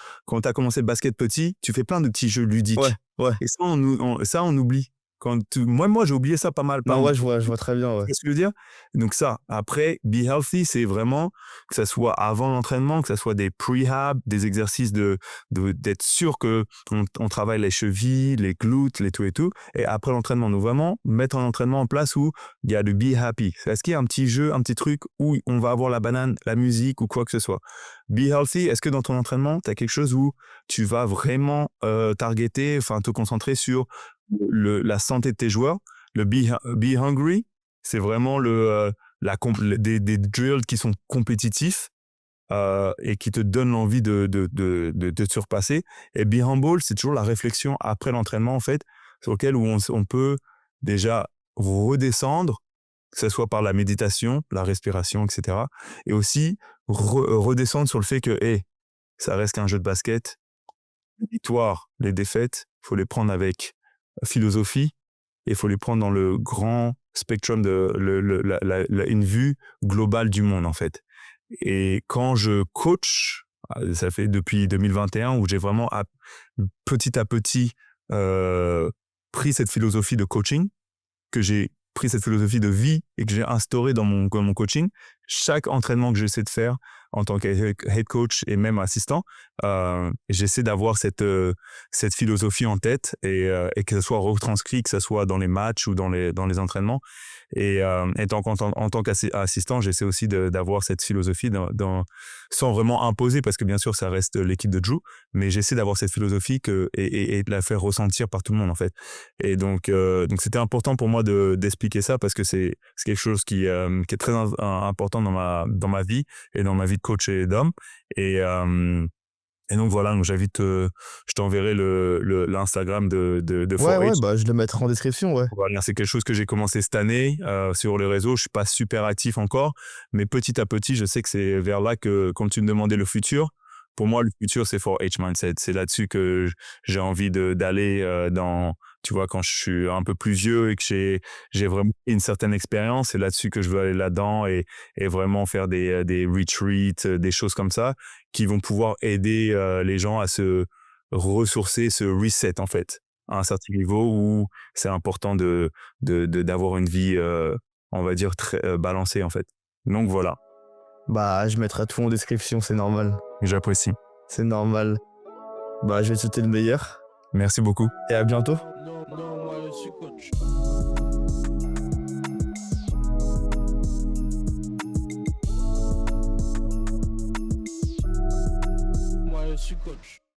tu as commencé le basket petit, tu fais plein de petits jeux ludiques. Ouais. Et ça on oublie. Moi j'ai oublié ça pas mal. Non, ouais, je vois très bien. Ouais. Qu'est-ce que je veux dire? Donc ça, après, Be Healthy, c'est vraiment que ça soit avant l'entraînement, que ça soit des prehab, des exercices d'être sûr que on travaille les chevilles, les glutes, les tout et tout. Et après l'entraînement, nous vraiment mettre un entraînement en place où il y a le Be Happy. Est-ce qu'il y a un petit jeu, un petit truc où on va avoir la banane, la musique ou quoi que ce soit? Be Healthy, est-ce que dans ton entraînement, tu as quelque chose où tu vas vraiment te concentrer sur la santé de tes joueurs? Le Be Hungry, c'est vraiment des drills qui sont compétitifs et qui te donnent l'envie de te surpasser. Et Be Humble, c'est toujours la réflexion après l'entraînement en fait, sur lequel où on peut déjà redescendre, que ce soit par la méditation, la respiration, etc. Et aussi redescendre sur le fait que ça reste qu'un jeu de basket. Les victoires, les défaites, il faut les prendre avec philosophie et il faut les prendre dans le grand spectrum une vue globale du monde en fait. Et quand je coach, ça fait depuis 2021 où j'ai vraiment petit à petit pris cette philosophie de coaching, que j'ai pris cette philosophie de vie et que j'ai instauré dans mon coaching. Chaque entraînement que j'essaie de faire en tant que head coach et même assistant, j'essaie d'avoir cette philosophie en tête et que ça soit retranscrit, que ça soit dans les matchs ou dans les entraînements. Et en tant qu'assistant, j'essaie aussi d'avoir cette philosophie sans vraiment imposer, parce que bien sûr, ça reste l'équipe de Drew, mais j'essaie d'avoir cette philosophie et de la faire ressentir par tout le monde, en fait. Et donc c'était important pour moi d'expliquer ça, parce que c'est quelque chose qui est très important dans ma vie et dans ma vie de coach et d'homme. Et donc voilà, donc je t'enverrai l'Instagram de 4H. Ouais, bah je le mettrai en description, ouais. Voilà, c'est quelque chose que j'ai commencé cette année sur les réseaux. Je suis pas super actif encore, mais petit à petit, je sais que c'est vers là que, quand tu me demandais le futur, pour moi, le futur, c'est 4H Mindset. C'est là-dessus que j'ai envie d'aller tu vois, quand je suis un peu plus vieux et que j'ai vraiment une certaine expérience, c'est là-dessus que je veux aller là-dedans et vraiment faire des retreats, des choses comme ça, qui vont pouvoir aider les gens à se ressourcer, se reset, en fait, à un certain niveau où c'est important d'avoir une vie, on va dire, très balancée, en fait. Donc voilà. Bah, je mettrai tout en description, c'est normal. J'apprécie. C'est normal. Bah, je vais te souhaiter le meilleur. Merci beaucoup. Et à bientôt. Non, moi je suis coach.